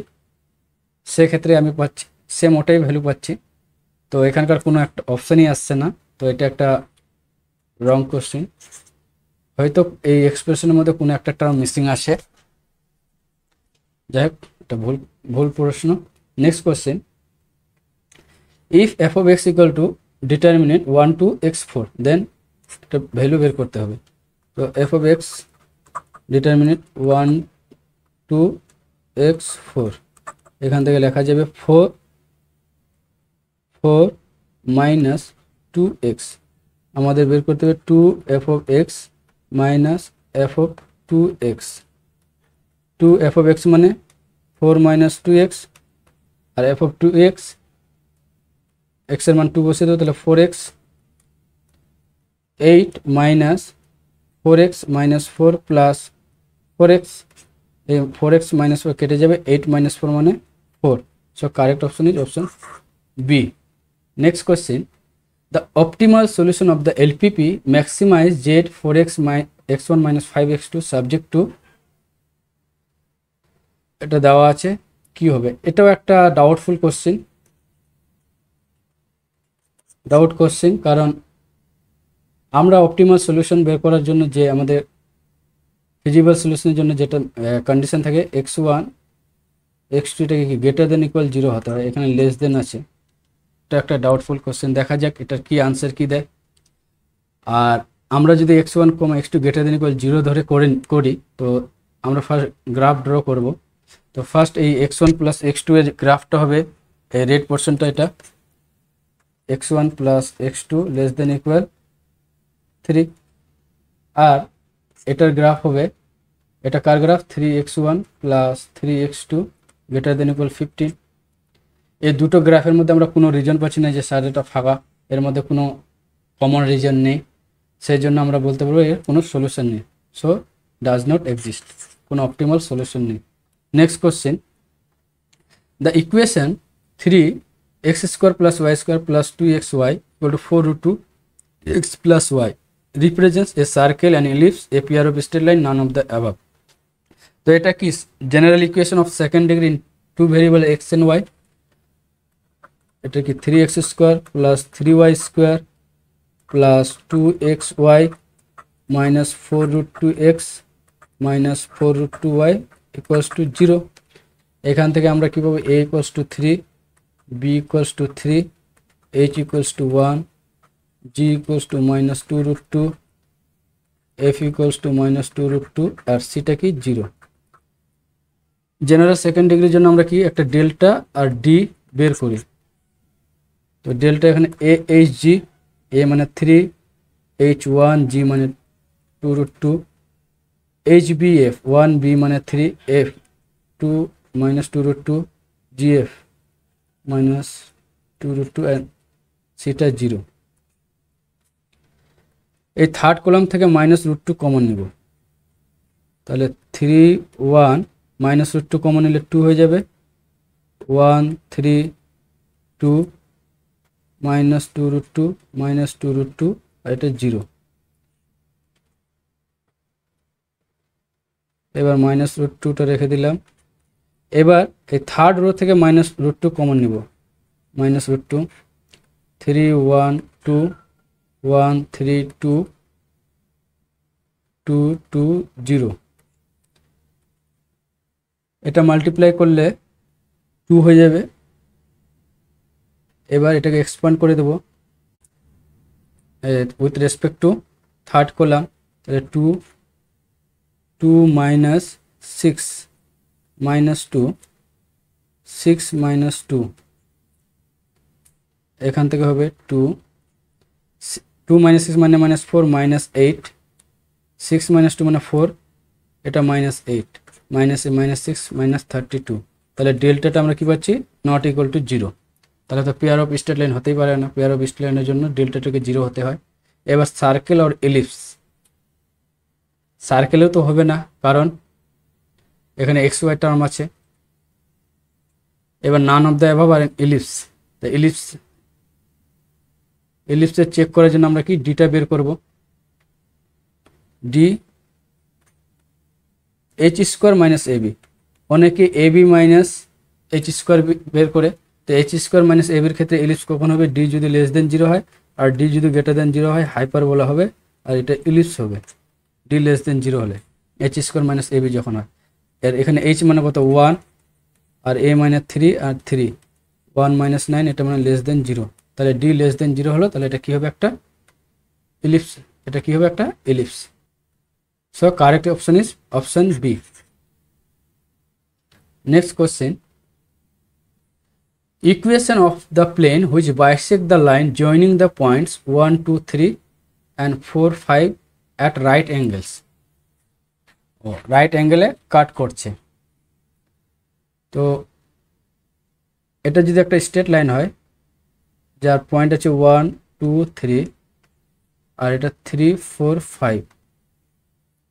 সেক্ষেত্রে আমি পাচ্ছি সেম ওটাই ভ্যালু পাচ্ছি। তো এখানকার কোনো একটা অপশানই আসছে না, তো এটা একটা রং কোশ্চেন। হয়তো এই এক্সপ্রেশনের মধ্যে কোনো একটা টার্ম মিসিং আসে, যাই হোক এটা ভুল প্রশ্ন। Next question, if F of x equal two determinant 1 to x4 দেন একটা ভ্যালু বের করতে হবে। তো F of x determinant 1 to x4, এখান থেকে লেখা যাবে 4 মাইনাস 2x। আমাদের বের করতে হবে 2f of x minus f of 2x। 2f of x মানে 4 মাইনাস 2x, আর f of 2x, x এর মান 2 বসিয়ে দেবো, তাহলে 4x। 8 minus 4x minus 4 plus 4x, এই 4x মাইনাস 4 কেটে যাবে, 8 মাইনাস 4 মানে 4। So correct option is option B. Next question, the optimal solution of the LPP maximize z 4x x1 minus 5x2 subject to, এটা দেওয়া আছে, কি হবে? এটাও একটা ডাউটফুল কোশ্চেন, কারণ আমরা অপটিমাল সলিউশন বের করার জন্য যে আমাদের ফিজিবল সলিউশনের জন্য যেটা কন্ডিশন থাকে x1 x2 এটাকে কি গ্রেটার দেন ইকুয়াল 0 হতে হয়, এখানে লেস দেন আছে। এটা একটা ডাউটফুল কোশ্চেন, দেখা যাক এটার কি আনসার কি দেয়। আর আমরা যদি x1, x2 greater than equal 0 ধরে করি তো আমরা ফার্স্ট গ্রাফ ড্র করব। তো ফার্স্ট এই x1 প্লাস x2 এর গ্রাফটা হবে, এই রেড পোর্শনটা, এটা x1 plus x2 less than equal 3, আর এটার গ্রাফ হবে, এটা কার graph, 3x1 plus 3x2 greater than equal 15। এই দুটো গ্রাফের মধ্যে আমরা কোনো রিজন পাচ্ছি না, যে সাইডটা ফাঁকা, এর মধ্যে কোনো কমন রিজন নেই, সেই জন্য আমরা বলতে পারবো এর কোনো সলিউশন নেই। সো ডাজ নট এক্সিস্ট, কোনো অপটিমাল সলিউশন নেই। Next question, the equation 3x² plus y² plus 2xy equal to 4 root 2x plus y represents a circle and ellipse, a pair of straight line, none of the above। তো এটা কি general equation of second degree in two variable x and y। এটা কি 3x² plus 3y² plus 2xy minus 4 root 2x minus 4 root 2y equals to 0। এখান থেকে আমরা কি পাবো, a equals to 3, b equals to 3, h equals to 1, g equals to minus 2 root 2, f equals to minus 2 root 2, আর সিটা কি 0। General second ডিগ্রির জন্য আমরা কি একটা ডেল্টা আর ডি বের করি। তো ডেল্টা এখানে a h g, এ মানে 3, H1, G মানে 2√2, HBF 1, B মানে 3, F 2 minus 2√2, GF minus 2√2 and সেটা 0। এই থার্ড কলাম থেকে -√2 কমন নিব, তাহলে 3, 1 -√2 কমন নিলে 2 হয়ে যাবে, 1, 3, 2 -2√2 আর এটা 0। এবার -√2টা রেখে দিলাম। এবার এই থার্ড রো থেকে -√2 কমন নিব, -√2, 3, 1, 2, 1, 3, 2, 2, 2, 0। এটা মাল্টিপ্লাই করলে 2 হয়ে যাবে। এবার এটাকে এক্সপ্যান্ড করে দেব with respect to third column, তাহলে 2, 2 minus 6 minus 2, 6 minus 2, এখান থেকে হবে 2, 2 minus 6 মানে -4, -8, 6 minus 2 মানে 4, এটা -8, -6 -32। তাহলে ডেল্টাটা আমরা কি পাচ্ছি, নট ইকুয়াল টু 0। তাহলে তো পেয়ার অফ স্ট্রেট লাইন হতেই পারে না, পেয়ার অফ স্ট্রেট লাইনের জন্য ডেল্টাটাকে 0 হতে হয়। এবার সার্কেল আর এলিপস, সার্কেলেও তো হবে না, কারণ এখানে XY টার্ম আছে। এবার নান অফ দ্য অ্যাভাব আর এলিপস, তো এলিপসে চেক করার জন্য আমরা কি ডিটা বের করব, ডি H² মাইনাস AB। অনেকে AB মাইনাস H² বের করে, তো H² মাইনাস ABর ক্ষেত্রে এলিপস কখন হবে, ডি যদি লেস দেন 0 হয় আর ডি যদি গ্রেটার দেন 0 হয় হাইপারবোলা হবে, আর এটা এলিপস হবে ডি লেস দেন 0 হলে, H² মাইনাস AB যখন হয়। এর এখানে H মানে কত 1 আর A মানে 3 আর 3, 1 minus 9, এটা মানে লেস দেন 0, তাহলে ডি লেস দেন 0 হলো, তাহলে এটা কি হবে, একটা এলিপস। এটা কি হবে, একটা ellipse. So correct option is option B. Next question, equation of the plane which bisect the line joining the points 1, 2, 3 and 4, 5 at right angles। Right অ্যাঙ্গেলে কাট করছে। তো এটা যদি একটা স্ট্রেট লাইন হয় যার পয়েন্ট আছে 1, 2, 3 আর এটা 3, 4, 5,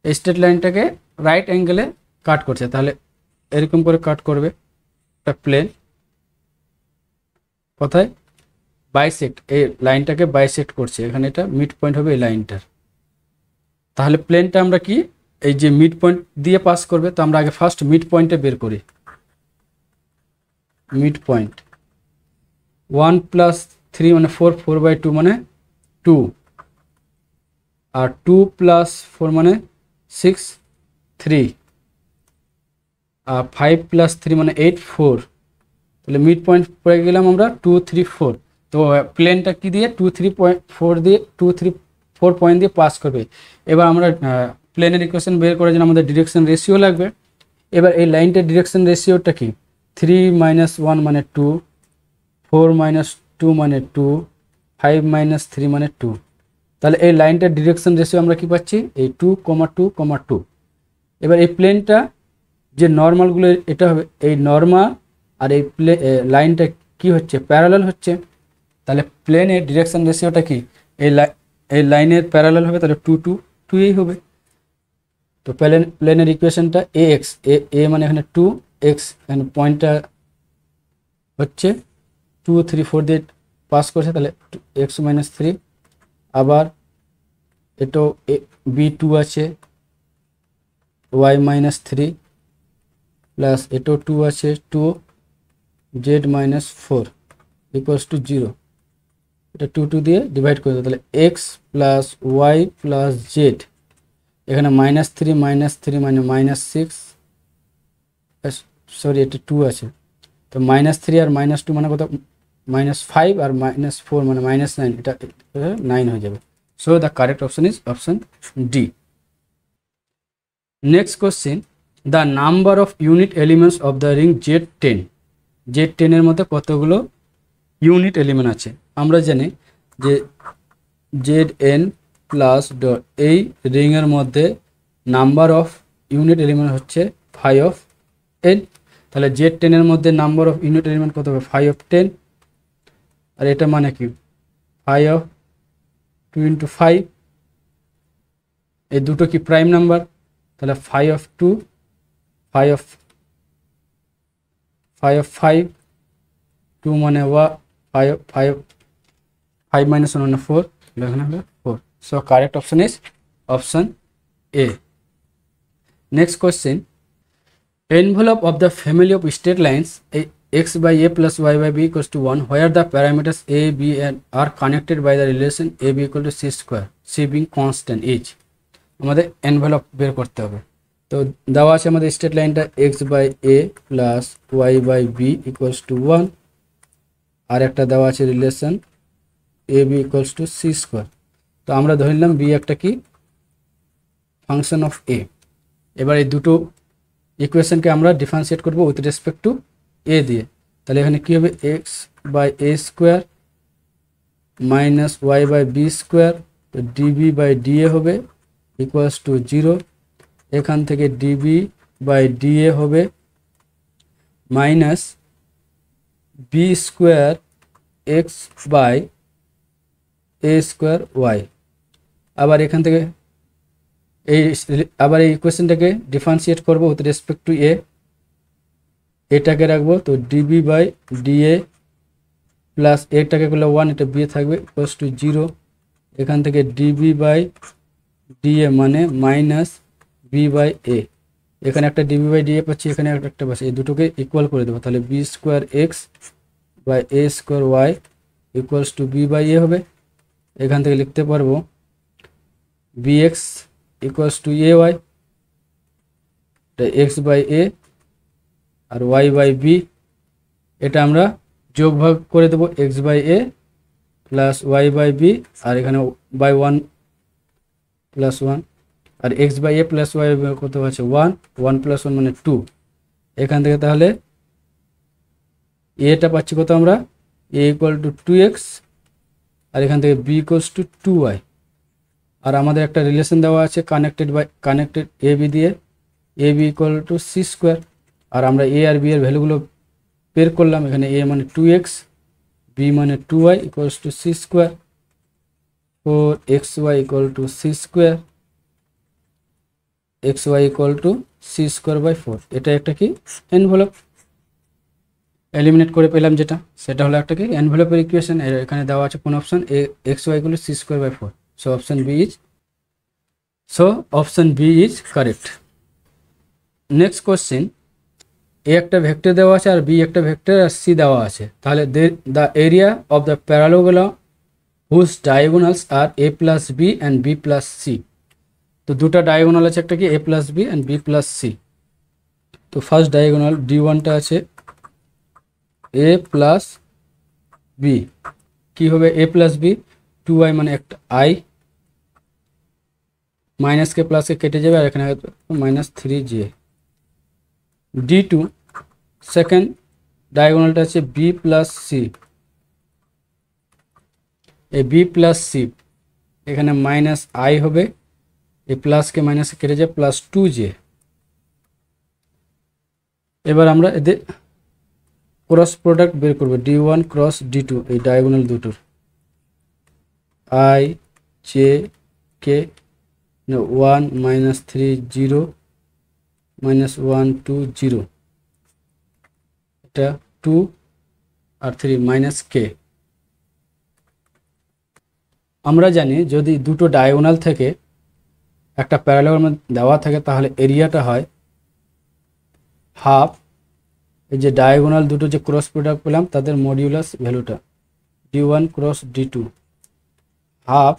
এই স্ট্রেট লাইনটাকে রাইট অ্যাঙ্গেলে কাট করছে, তাহলে এরকম করে কাট করবে একটা প্লেন। কোথায়, বাইসেক্ট, এই লাইনটাকে বাইসেক্ট করছে, এখানে এটা মিড পয়েন্ট হবে এই লাইনটার। তাহলে প্লেনটা আমরা কি, এই যে মিড পয়েন্ট দিয়ে পাস করবে, তো আমরা আগে ফার্স্ট মিড পয়েন্টে বের করি। মিড পয়েন্ট 1 + 3 মানে 4, 4/2 মানে 2, আর 2 + 4 মানে 6, 3, আর 5 + 3 মানে 8, 4। তাহলে মিড পয়েন্ট পেয়ে গেলাম আমরা 2, 3, 4। তো প্লেনটা কি দিয়ে 2, 3, 4 দিয়ে 2, 3, 4 পয়েন্ট দিয়ে পাস করবে। এবার আমরা প্লেনের ইকুয়েশন বের করার জন্য আমাদের ডিরেকশন রেশিও লাগবে। এবার এই লাইনটার ডিরেকশন রেশিওটা কি, 3 - 1 মানে 2, 4 - 2 মানে 2, 5 - 3 মানে 2। তাহলে এই লাইনটার ডিরেকশন রেশিও আমরা কি পাচ্ছি, এই 2, 2, 2। এবার এই প্লেনটা যে নর্মালগুলো এটা হবে, এই নর্মাল আর এই লাইনটা কি হচ্ছে, প্যারালাল হচ্ছে। তাহলে প্লেনের ডিরেকশন রেশিওটা কি, এই লাইনের প্যারালাল হবে, তাহলে 2, 2, 2 হবে। তো প্লেনের ইকুয়েশনটা AX, এ মানে এখানে 2x, এখানে পয়েন্টটা হচ্ছে 2, 3, 4 দিয়ে পাস করছে, তাহলে x - 3। আবার এটাও B2 আছে, y - 3 প্লাস এটাও 2 আছে, 2 z - 4 = 0। এটা 2, 2 দিয়ে ডিভাইড করে দেবো, তাহলে x + y + z, এখানে -3 - 3 মানে -6, সরি এটা 2 আছে, তো -3 আর -2 মানে কত, -5 আর -4 মানে -9, এটা 9 হয়ে যাবে। So the correct option is option D. Next question, the number of unit elements of the ring Z10। Z10 এর মধ্যে কতগুলো ইউনিট এলিমেন্ট আছে। আমরা জানি যে Zn প্লাস ডট এই রিংয়ের মধ্যে নাম্বার অফ ইউনিট এলিমেন্ট হচ্ছে 5 তাহলে Z10 এর মধ্যে নাম্বার অফ ইউনিট এলিমেন্ট কত হবে 5 আর এটা মানে কি 2 × 5 এই দুটো কি প্রাইম নাম্বার তাহলে 5 2 মানে 5 minus 1 মানে 4 এখানে হলো 4 so correct option is option A. Next question, envelope of the family of straight lines x by a plus y by b equals to 1 where the parameters a b and are connected by the relation a b equal to c square c being constant each আমাদের envelope বের করতে হবে তো দেওয়া আছে আমাদের straight লাইনটা x by a plus y by b equals to 1 আর একটা দেওয়া আছে relation a b equals to c square তো আমরা ধরে নিলাম b একটা কি ফাংশন অফ a এবার এই দুটো ইকুয়েশনকে আমরা ডিফারেন্সিয়েট করব উইথ রেসপেক্ট টু a দিয়ে তাহলে এখানে কি হবে x by a square minus y by b square তো db by da হবে ইকুয়ালস টু 0 এখান থেকে db by da হবে minus b square x by a square y আবার এখান থেকে এই ইকুয়েশনটাকে ডিফারেন্সিয়েট করব উইথ রেসপেক্ট টু a এটাকে রাখবো তো db by da প্লাস এটাকে করলে 1 এটা b থাকবে ইকুয়ালস টু 0 এখান থেকে db by da মানে মাইনাস b by a এখানে একটা db by da পাচ্ছি এখানে একটা পাচ্ছি এই দুটোকে ইকুয়াল করে দেবো তাহলে b square x by a square y equals to b by a হবে এখান থেকে লিখতে পারবো bx equals to ay x by a আর y by b এটা আমরা যোগ ভাগ করে দেবো x by a plus y by b আর এখানে by 1 প্লাস 1 আর x by a plus y by কত আছে 1 প্লাস 1 মানে 2 এখান থেকে তাহলে a টা পাচ্ছি কত আমরা a ইকুয়াল টু 2x আর এখান থেকে b ইকুয়ালস টু 2y আর আমাদের একটা রিলেশন দেওয়া আছে কানেক্টেড ab দিয়ে ab equal to c square আর আমরা a আর b এর ভ্যালুগুলো বের করলাম এখানে a মানে 2x b মানে 2y equals to c square 4xy equal to c square xy equal to c square by 4 এটা একটা কি এনভেলপ এলিমিনেট করে পেলাম যেটা সেটা হলো একটা কি এনভেলপের ইকুয়েশন এখানে দেওয়া আছে কোন option xy equal to c square by 4 so option b is correct. Next question, a একটা ভেক্টর দেওয়া আছে আর b একটা ভেক্টর আর c দেওয়া আছে তাহলে the area of the parallelogram whose diagonals are a plus b and b plus c তো দুটো diagonal আছে একটা কি a plus b and b plus c তো ফার্স্ট ডায়াগোনাল d1 টা আছে a plus b কি হবে a plus b 2y মানে একটা i মাইনাস কে প্লাস কে কেটে যাবে আর এখানে মাইনাস 3j d2 সেকেন্ড ডায়াগোনালটা আছে b প্লাস c এই b প্লাস c এখানে মাইনাস i হবে এই প্লাস কে মাইনাস কেটে যায় প্লাস 2j এবার আমরা এদের ক্রস প্রোডাক্ট বের করব d1 ক্রস d2 এই ডায়াগোনাল দুটোর i j k 1 minus 3 0 minus 1 2 0 এটা 2 আর 3 minus k আমরা জানি যদি দুটো ডায়াগোনাল থেকে একটা প্যারালেলোগ্রাম দেওয়া থাকে তাহলে এরিয়াটা হয় হাফ এই যে ডায়াগোনাল দুটো যে ক্রস প্রোডাক্ট পেলাম তাদের মডিউলাস ভ্যালুটা d1 ক্রস d2 হাফ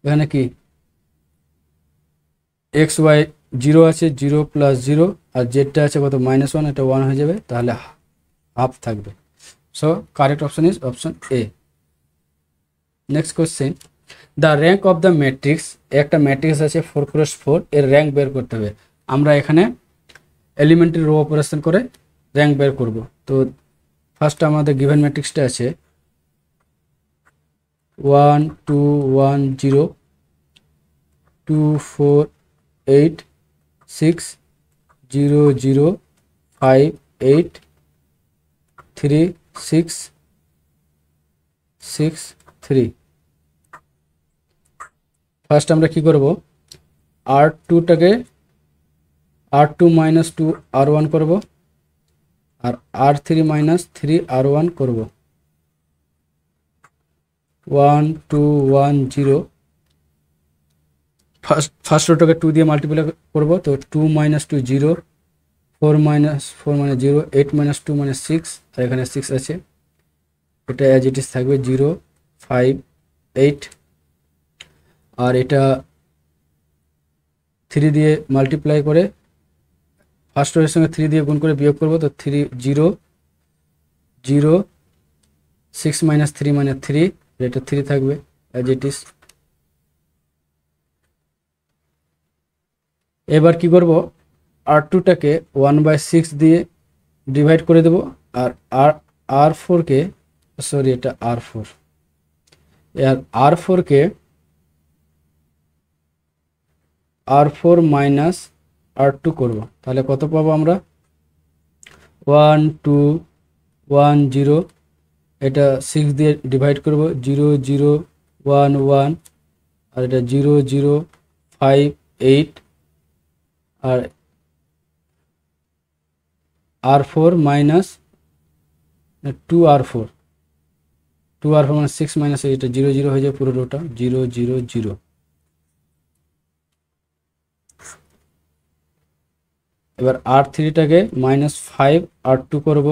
এখানে কি xy 0 আছে 0 প্লাস 0 আর জেডটা আছে কত -1 এটা 1 হয়ে যাবে তাহলে হাফ থাকবে so correct option is option A next question the rank of the matrix একটা ম্যাট্রিক্স আছে 4 × 4 এর র্যাঙ্ক বের করতে হবে আমরা এখানে এলিমেন্টারি রো অপারেশন করে র্যাঙ্ক বের করব তো ফার্স্ট আমাদের গিভেন ম্যাট্রিক্সটা আছে 1 2 1 0 2 4 8 6 0 0 5 8 3 6 6 3। ফার্স্ট আমরা কি করব, R2টাকে R2 মাইনাস 2 R1 করব, আর R3 মাইনাস 3 R1 করব। 1 2 1 0, ফার্স্ট রোটাকে 2 দিয়ে মাল্টিপ্লাই করব, তো 2 মাইনাস 2 0, 4 মাইনাস 4 মানে 0, 8 মাইনাস 2 মানে 6, আর এখানে 6 আছে, এটা অ্যাজ ইট ইজ থাকবে 0 5 8, আর এটা 3 দিয়ে মাল্টিপ্লাই করে ফার্স্ট রোয়ের সঙ্গে 3 দিয়ে গুণ করে বিয়োগ করব, তো 3 0 0 6 মাইনাস 3 মানে 3, এটা 3 থাকবে অ্যাজ ইট ইজ। এবার কি করব, R2টাকে 1/6 দিয়ে ডিভাইড করে দেব, আর R4কে সরি এটা R4, আর R4কে R4 মাইনাস R2 করব, তাহলে কত পাবো আমরা, 1 2 1 0, এটা 6 দিয়ে ডিভাইড করব, 0 0 1 1, আর এটা 0 0 5 8, আর R4 মাইনাস 2R4 মানে 6 মাইনাস এটা 0 0 হয়ে যায় পুরো রোটা 0 0 0। এবার R3টাকে মাইনাস 5 R2 করব,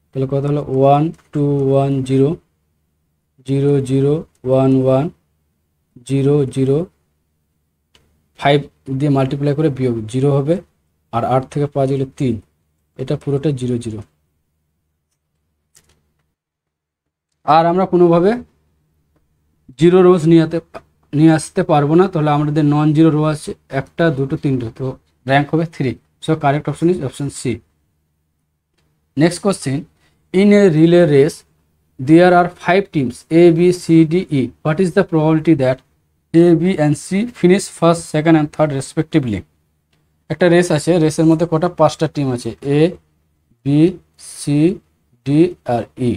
তাহলে কত হলো 1 2 1 0 0 0 1 1 0 0 5 দিয়ে মাল্টিপ্লাই করে বিয়োগ 0 হবে, আর 8 থেকে 5 গেলে 3, এটা পুরোটা 0 0। আর আমরা কোনোভাবে জিরো রোজ নিয়ে আসতে পারবো না, তাহলে আমাদের নন জিরো রো আছে 1 2 3, তো র্যাঙ্ক হবে 3। So correct option is option C. Next question, in a relay race there are 5 teams A B C D E. What is the probability that A B and C finish first second and third respectively? একটা race আছে, রেসের মধ্যে কটা 5টা team আছে, A B C D R E।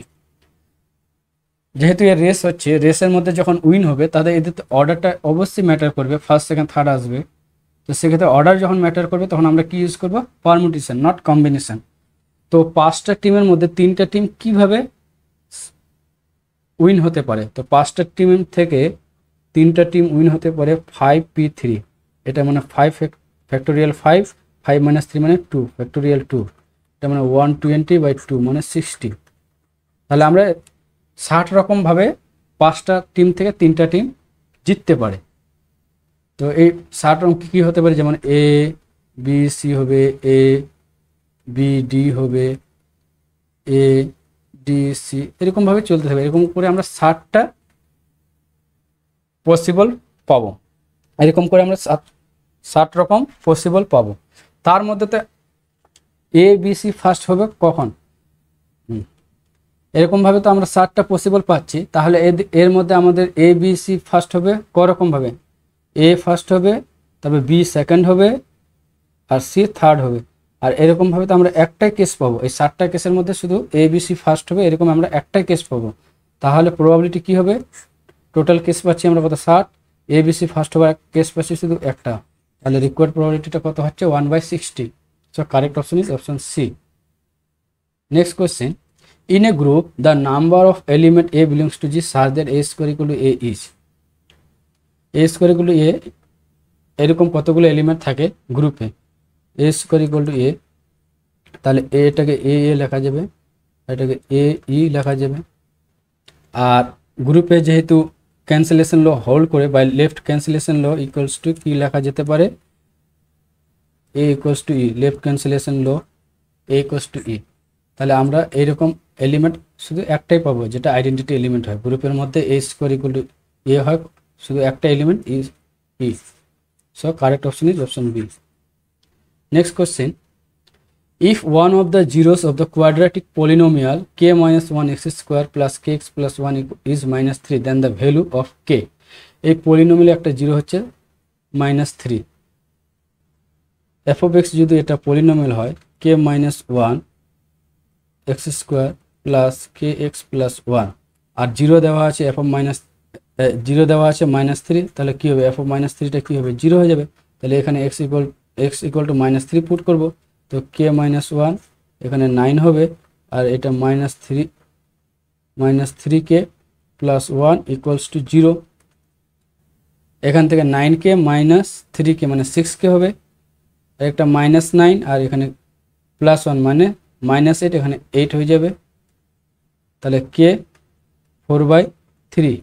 যেহেতু এর race হচ্ছে, রেসের মধ্যে যখন উইন হবে তাদের এদের অর্ডারটা অবশ্যই ম্যাটার করবে, ফার্স্ট সেকেন্ড থার্ড আসবে, তো সেক্ষেত্রে অর্ডার যখন ম্যাটার করবে তখন আমরা কি ইউজ করব, পারমুটেশন নট কম্বিনেশন। তো 5টা টিমের মধ্যে 3টা টিম কিভাবে উইন হতে পারে, তো 5টা টিম থেকে 3টা টিম উইন হতে পারে 5p3, এটা মানে 5 ফ্যাক্টোরিয়াল 5, 5 মাইনাস 3 মানে 2 ফ্যাক্টোরিয়াল 2, এটা মানে 120/2 মানে 60। তাহলে আমরা 60 রকমভাবে 5টা টিম থেকে 3টা টিম জিততে পারে। তো এই 60 রকম কী কী হতে পারে, যেমন A B C হবে, A B D হবে, A D C, এরকমভাবে চলতে থাকবে, এরকম করে আমরা 60টা পসিবল পাবো, এরকম করে আমরা 60 রকম পসিবল পাবো। তার মধ্যে তো A B C ফার্স্ট হবে কখন, এরকমভাবে তো আমরা 60টা পসিবল পাচ্ছি, তাহলে এর মধ্যে আমাদের A B C ফার্স্ট হবে করকমভাবে, A ফার্স্ট হবে, তারপরে B সেকেন্ড হবে, আর C থার্ড হবে, আর এরকমভাবে তো আমরা একটাই কেস পাবো, এই 60টা কেসের মধ্যে শুধু A B C ফার্স্ট হবে, এরকম আমরা একটাই কেস পাবো। তাহলে প্রবাবিলিটি কি হবে, টোটাল কেস পাচ্ছি আমরা কত 60, A B C ফার্স্ট হবার কেস পাচ্ছি শুধু একটা, তাহলে রিকোয়ার্ড প্রবাবিলিটিটা কত হচ্ছে 1/60। So correct option is option C. Next question, in a group the number of element A belongs to G such that A square equal to A is, A square equal to A এরকম কতগুলো element থাকে গ্রুপে, A square equal to A, তাহলে এটাকে A লেখা যাবে, এটাকে A E লেখা যাবে, আর গ্রুপে যেহেতু ক্যান্সেলেশন ল হোল্ড করে by left cancellation law equals to কি লেখা যেতে পারে, A equals to E, left cancellation law A equals to E। তাহলে আমরা এইরকম এলিমেন্ট শুধু একটাই পাবো, যেটা আইডেন্টিটি এলিমেন্ট হয় গ্রুপের মধ্যে, A square equal to A হয়, শুধু একটা element is E। So correct option is option B. Next question, if one of the zeros of the quadratic polynomial k minus 1 x square plus kx plus 1 is minus 3 then the value of k, এই পলিনোমিয়ালে একটা zero হচ্ছে -3, f of x যদি এটা polynomial হয় k minus 1 x square plus kx plus 1 আর zero দেওয়া আছে f of minus 0 দেওয়া আছে -3, তাহলে কি হবে f of -3টা কি হবে 0 হয়ে যাবে। তাহলে এখানে x equal to -3 পুট করব, তো k minus 1 এখানে 9 হবে আর এটা -3k plus 1 equals to 0, এখান থেকে 9k minus 3k মানে 6k হবে, একটা -9 আর এখানে +1 মানে -8, এখানে 8 হয়ে যাবে, তাহলে k 4/3,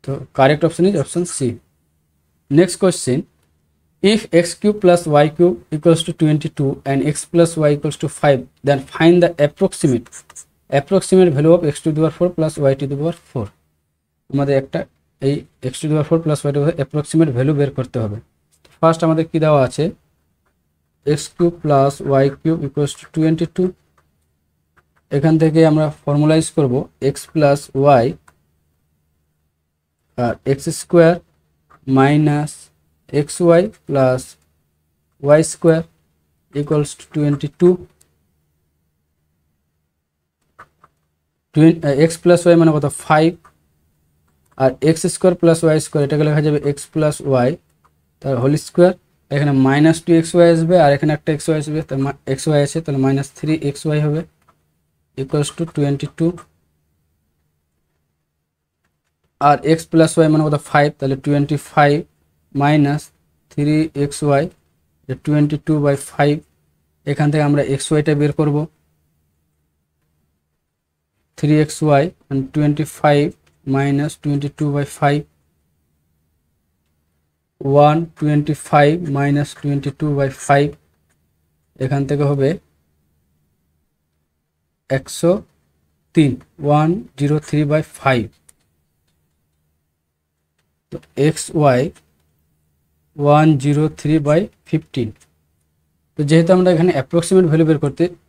তো correct option is option C. Next question, if x cube plus y cube equals to 22 and x plus y equals to 5 then find the approximate value of x to the power 4 plus y to the power 4, আমাদের একটা এই x to the power 4 plus y to the power approximate value বের করতে হবে। First আমাদের কি দেওয়া আছে x cube plus y cube equals to 22, এখান থেকে আমরা ফর্মুলাইজ করব x plus y R x square minus xy plus y square equals to 22, x plus y মানে কত 5 আর x square plus y square এটাকে লেখা যাবে x plus y তার হোল স্কয়ার, এখানে -2xy আসবে আর এখানে একটা xy আসবে, তার xy আছে তাহলে -3xy হবে equals to 22 R x plus y মানে কত 5, তাহলে 25 minus 3xy 22/5, এখান থেকে আমরা xyটা বের করব 3xy and 25 minus 22/5 125 minus 22/5, এখান থেকে হবে 103 103/5, তো xy 103/15, তো যেহেতু আমরা এখানে অ্যাপ্রক্সিমেট ভ্যালু বের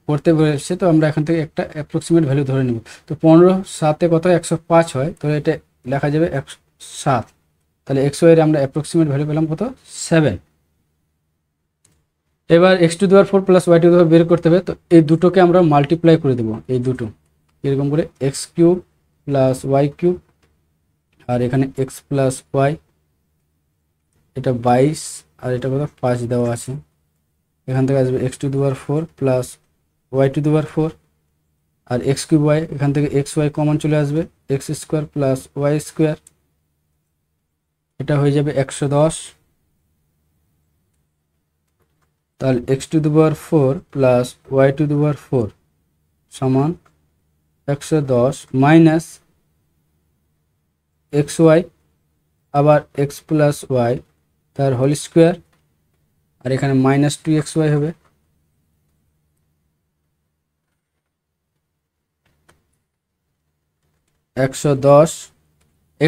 করতে বলেছে তো আমরা এখান থেকে একটা অ্যাপ্রক্সিমেট ভ্যালু ধরে নেব, তো 15 7 কত 105 হয়, তো এটা লেখা যাবে 107, তাহলে xy এর আমরা অ্যাপ্রক্সিমেট ভ্যালু পেলাম কত 7। এবার x to the power 4 plus y to the power বের করতে হবে, তো এই দুটোকে আমরা মাল্টিপ্লাই করে দেব, এই দুটো এরকম করে x cube plus y cube আর এখানে x প্লাস y, এটা 22 আর এটা কত 5 দেওয়া আছে, এখান থেকে আসবে x to the power 4 plus y to the power 4 আর x কিউব y, এখান থেকে xy কমন চলে আসবে x square plus y square, এটা হয়ে যাবে 110, তাহলে x to the power 4 plus y to the power 4 সমান 110 মাইনাস xy আবার x প্লাস y তার হোল স্কয়ার আর এখানে -2xy হবে,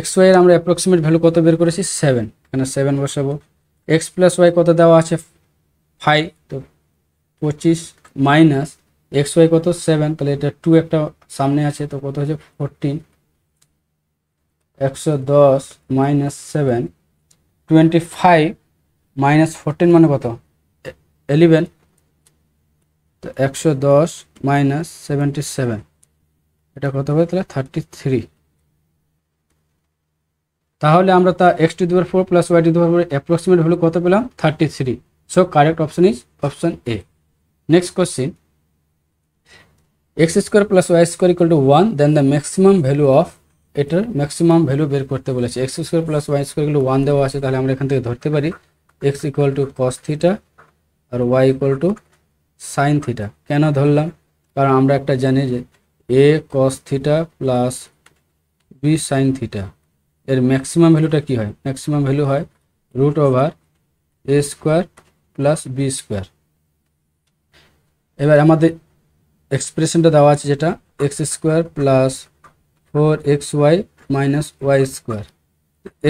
xy এর আমরা অ্যাপ্রক্সিমেট ভ্যালু কত বের করেছি 7, এখানে 7 বসাবো, x প্লাস y কত দেওয়া আছে 5, তো 25 মাইনাস xy কত 7, তাহলে এটা 2 একটা সামনে আছে তো কত হচ্ছে 14, 110 মাইনাস 7 25 মাইনাস 14 মানে কত 11, তো 110 মাইনাস 77 এটা কত হবে তাহলে 33, তাহলে আমরা তা x to the power 4 plus y to the power approximate value কত পেলাম 33, so correct option is option A. Next question, x square plus y square equal to 1 then the maximum value of, এটার maximum value বের করতে বলেছে, x square plus y square equal to 1 দেওয়া আছে, তাহলে আমরা এখান থেকে ধরতে পারি x equal to cos theta আর y equal to sin theta. কেন ধরলাম, কারণ আমরা একটা জানি যে a cos theta plus b sin theta এর ম্যাক্সিমাম ভ্যালুটা কি হয়, ম্যাক্সিমাম ভ্যালু হয় √a square plus b square. এবার আমাদের এক্সপ্রেশনটা দেওয়া আছে যেটা x square plus 4xy minus y square,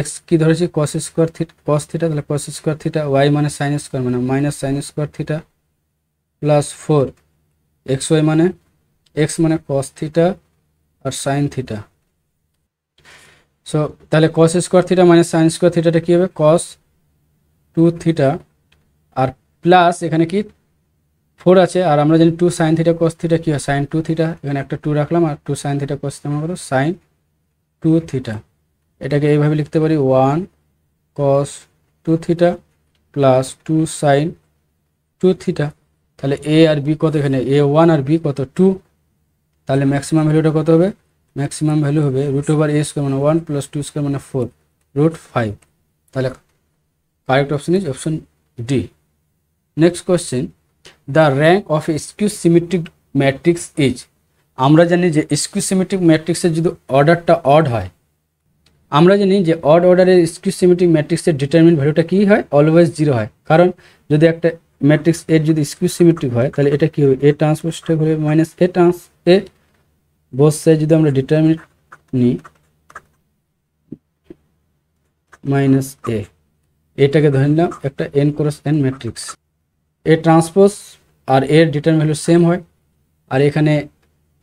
x কি ধরেছি cos square theta, cos theta, তাহলে cos স্কয়ার থিটা, y মানে sin স্কয়ার মানে minus sin square theta plus 4 x y মানে এক্স মানে কস থিটা আর সাইন থিটা। সো তাহলে cos square theta minus sine square থিটাটা কী হবে, কস 2 থিটা আর প্লাস এখানে কি 4 আছে, আর আমরা জানি 2 সাইন থিটা কস থিটা কী হয়, সাইন 2 থিটা, এখানে একটা 2 রাখলাম আর 2 সাইন থিটা কস থিটা আমরা সাইন 2 থিটা। এটাকে এইভাবে লিখতে পারি 1 কস 2 থিটা প্লাস 2 সাইন 2 থিটা। তাহলে এ আর বি কত, এখানে এ 1 আর বি কত 2, তাহলে ম্যাক্সিমাম ভ্যালুটা কত হবে, ম্যাক্সিমাম ভ্যালু হবে রুট ওভার এ স্কোয়ার মানে 1 প্লাস 2 স্কোয়ার মানে 4 রুট 5। তাহলে correct option is option D. Next question, the rank of A skew symmetric matrix is. আমরা জানি যে স্কিউ সিমেট্রিক ম্যাট্রিক্সের যদি অর্ডারটা অড হয়, আমরা জানি যে অড অর্ডারের স্কিউ সিমেট্রিক ম্যাট্রিক্সের ডিটারমিনেন্ট ভ্যালুটা কী হয়, অলওয়েজ 0 হয়। কারণ যদি একটা ম্যাট্রিক্স এর যদি স্কিউ সিমেট্রিক হয় তাহলে এটা কী হবে, এ ট্রান্সপোজটা হবে মাইনাস এ ট্রান্স এ, বোথ সাইড যদি আমরা ডিটারমিনেন্ট নিই মাইনাস এ, এটাকে ধরে নিলাম একটা n cross n matrix, a transpose আর এর ডিটারমিনেন্ট ভ্যালু সেম হয়, আর এখানে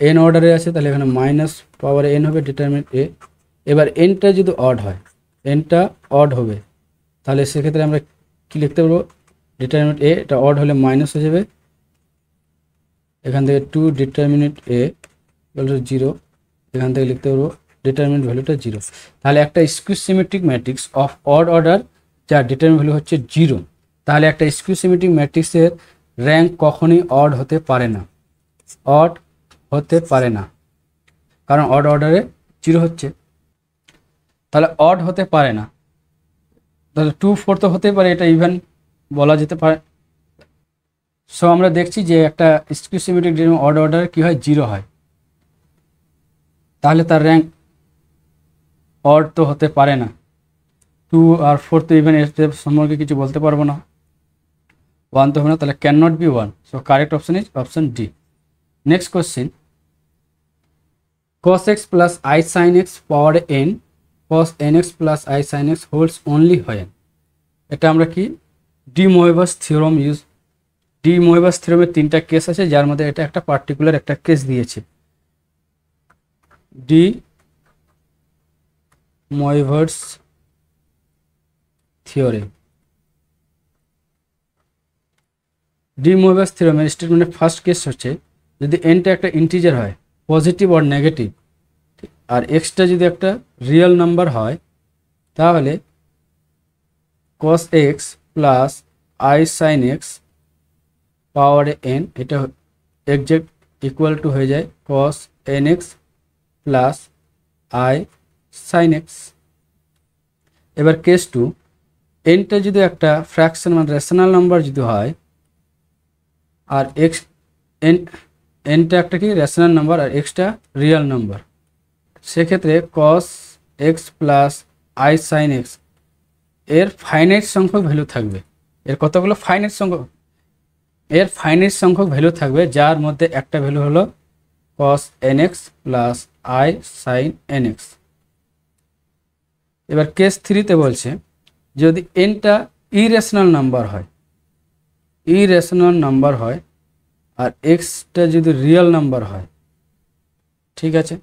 এন অর্ডারে আছে তাহলে এখানে মাইনাস পাওয়ার এন হবে ডিটারমিনেন্ট এ। এবার এনটা যদি অড হয়, এনটা অড হবে, তাহলে সেক্ষেত্রে আমরা কি লিখতে পারবো, ডিটারমিনেন্ট এ, এটা অড হলে মাইনাস হয়ে যাবে, এখান থেকে 2 ডিটারমিনেন্ট এ 0, এখান থেকে লিখতে পারবো ডিটারমিনেন্ট ভ্যালুটা 0। তাহলে একটা skew symmetric matrix of odd order যার ডিটারমিনেন্ট ভ্যালু হচ্ছে 0, তাহলে একটা স্কিউ সিমেট্রিক ম্যাট্রিক্সের র্যাঙ্ক কখনই অড হতে পারে না, অড হতে পারে না, কারণ অড অর্ডারে 0 হচ্ছে, তাহলে অড হতে পারে না। তাহলে 2 4 তো হতে পারে, এটা ইভেন বলা যেতে পারে। সো আমরা দেখছি যে একটা স্কিউ সিমেট্রিক অড অর্ডারে কী হয়, 0 হয়, তাহলে তার র্যাঙ্ক অড তো হতে পারে না। 2 আর 4 তো ইভেন এর সম্পর্কে কিছু বলতে পারবো না, 1 তো হবে না, তাহলে can not be 1। So correct option is option D. Next question, cos x plus I sin x power n cos nx plus I sin x holds only when। এটা আমরা কি ডি মোয়েভাস থিওরাম ইউজ, ডি মোয়েভাস থিওরামের 3টা case আছে, যার মধ্যে এটা একটা particular একটা কেস দিয়েছে, ডি মোয়েভাস থিওরেম। ডি মোয়েভাস থিওরামের স্টেটমেন্টের ফার্স্ট কেস হচ্ছে যদি এনটা একটা ইন্টিজার হয়, পজিটিভ আর নেগেটিভ, আর এক্সটা যদি একটা রিয়েল নাম্বার হয়, তাহলে cos x plus I sin x পাওয়ারে n, এটা এক্সাক্ট ইকুয়াল টু হয়ে যায় cos nx plus I sin x। এবার কেস 2, এনটা যদি একটা ফ্র্যাকশন মানে রেশনাল নাম্বার যদি হয়, আর এক্স এনটা একটা কি রেশনাল নাম্বার আর এক্সটা রিয়েল নাম্বার, সেক্ষেত্রে cos x plus I sin x এর ফাইনাইট সংখ্যক ভ্যালু থাকবে, এর কতগুলো ফাইনাইট সংখ্যক, এর ফাইনাইট সংখ্যক ভ্যালু থাকবে, যার মধ্যে একটা ভ্যালু হলো cos nx plus I sin nx। এবার কেস 3তে বলছে যদি এনটা ইরেশনাল নাম্বার হয়, ইরেশনাল নাম্বার হয় আর এক্সটা যদি রিয়েল নাম্বার হয়, ঠিক আছে,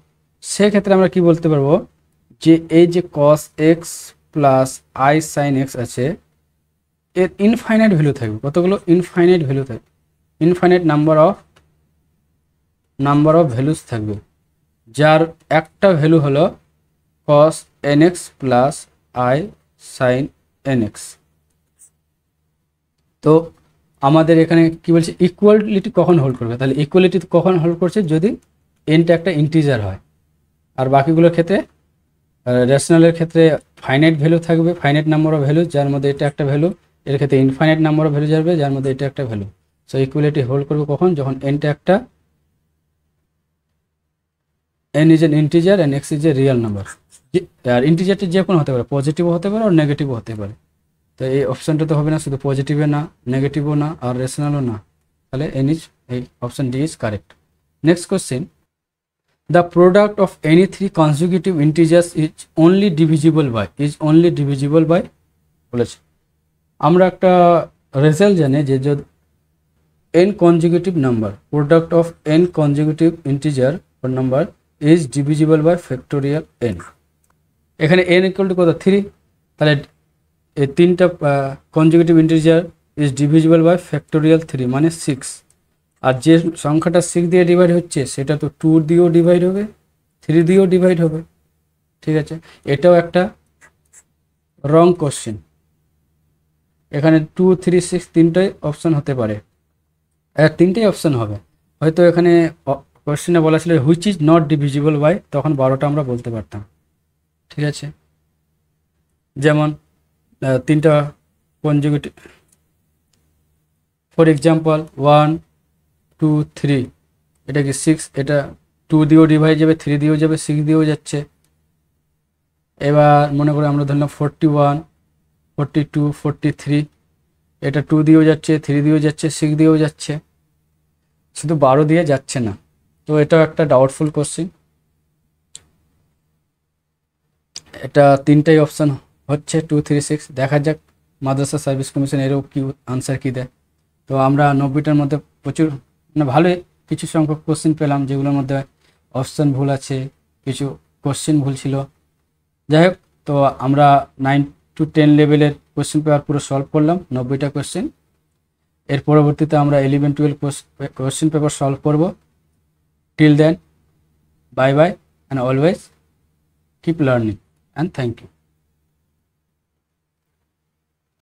সেক্ষেত্রে আমরা কি বলতে পারবো যে এই যে cos x plus I sin x আছে, এর ইনফাইনাইট ভ্যালু থাকবে, কতগুলো ইনফাইনাইট ভ্যালু থাকবে, ইনফাইনাইট নাম্বার অফ ভ্যালুস থাকবে, যার একটা ভ্যালু হলো cos nx plus I sin nx। তো আমাদের এখানে কি বলছে, ইকুয়ালিটি কখন হোল্ড করবে, তাহলে ইকুয়ালিটি কখন হোল্ড করছে যদি এনটা একটা ইন্টিজার হয়, আর বাকিগুলোর ক্ষেত্রে রেশনালের ক্ষেত্রে ফাইনাইট ভ্যালু থাকবে, ফাইনাইট নাম্বার অফ ভ্যালু, যার মধ্যে এটা একটা ভ্যালু, এর ক্ষেত্রে ইনফাইনাইট নাম্বার অফ ভ্যালু যাবে, যার মধ্যে এটা একটা ভ্যালু। সো ইকুয়ালিটি হোল্ড করবে কখন, যখন এনটা একটা n is n integer and x is a real number, আর ইন্টিজারটা যে কোনো হতে পারে, পজিটিভও হতে পারে আর নেগেটিভও হতে পারে। তো এই অপশানটা তো হবে না, শুধু পজিটিভে না, নেগেটিভও না, আর রেশনালও না, তাহলে এই option D is correct. Next question, the product of any 3 consecutive integers is only divisible by বলেছে। আমরা একটা রেজাল্ট জানি যে n consecutive number, product of n consecutive integer or number is divisible by factorial n. এখানে n equal to কত 3, তাহলে এই তিনটা consecutive integer is divisible by factorial 3 মানে 6। আর যে সংখ্যাটা 6 দিয়ে ডিভাইড হচ্ছে সেটা তো 2 দিয়েও ডিভাইড হবে, 3 দিয়েও ডিভাইড হবে। ঠিক আছে, এটাও একটা রং কোশ্চেন। এখানে 2, 3, 6 তিনটাই অপশন হতে পারে, তিনটেই অপশন হবে। হয়তো এখানে কোশ্চেনে বলা ছিল which is not divisible by, তখন 12টা আমরা বলতে পারতাম। ঠিক আছে, যেমন তিনটা কনজিকিউটিভ, ফর এক্সাম্পল 1, 2, 3, এটা কি 6, এটা 2 দিয়েও ডিভাইড যাবে, 3 দিয়েও যাবে, 6 দিয়েও যাচ্ছে। এবার মনে করে আমরা ধরলাম 41, 42, 43, এটা 2 দিয়েও যাচ্ছে, 3 দিয়েও যাচ্ছে, 6 দিয়েও যাচ্ছে, শুধু 12 দিয়ে যাচ্ছে না। তো এটাও একটা ডাউটফুল কোশ্চেন। এটা তিনটাই অপশান হচ্ছে 2, 3, 6। দেখা যাক মাদ্রাসা সার্ভিস কমিশন এরও কি আনসার কী দেয়। তো আমরা 90টার মধ্যে প্রচুর মানে ভালোই কিছু সংখ্যক কোশ্চেন পেলাম, যেগুলোর মধ্যে অপশান ভুল আছে, কিছু কোশ্চেন ভুল ছিল। যাই হোক, তো আমরা 9 to 10 লেভেলের কোশ্চেন পেপার পুরো সলভ করলাম, 90টা কোশ্চেন। এর পরবর্তীতে আমরা 11, 12 কোশ্চেন পেপার সলভ করব। Till then, bye bye, and always keep learning, and thank you.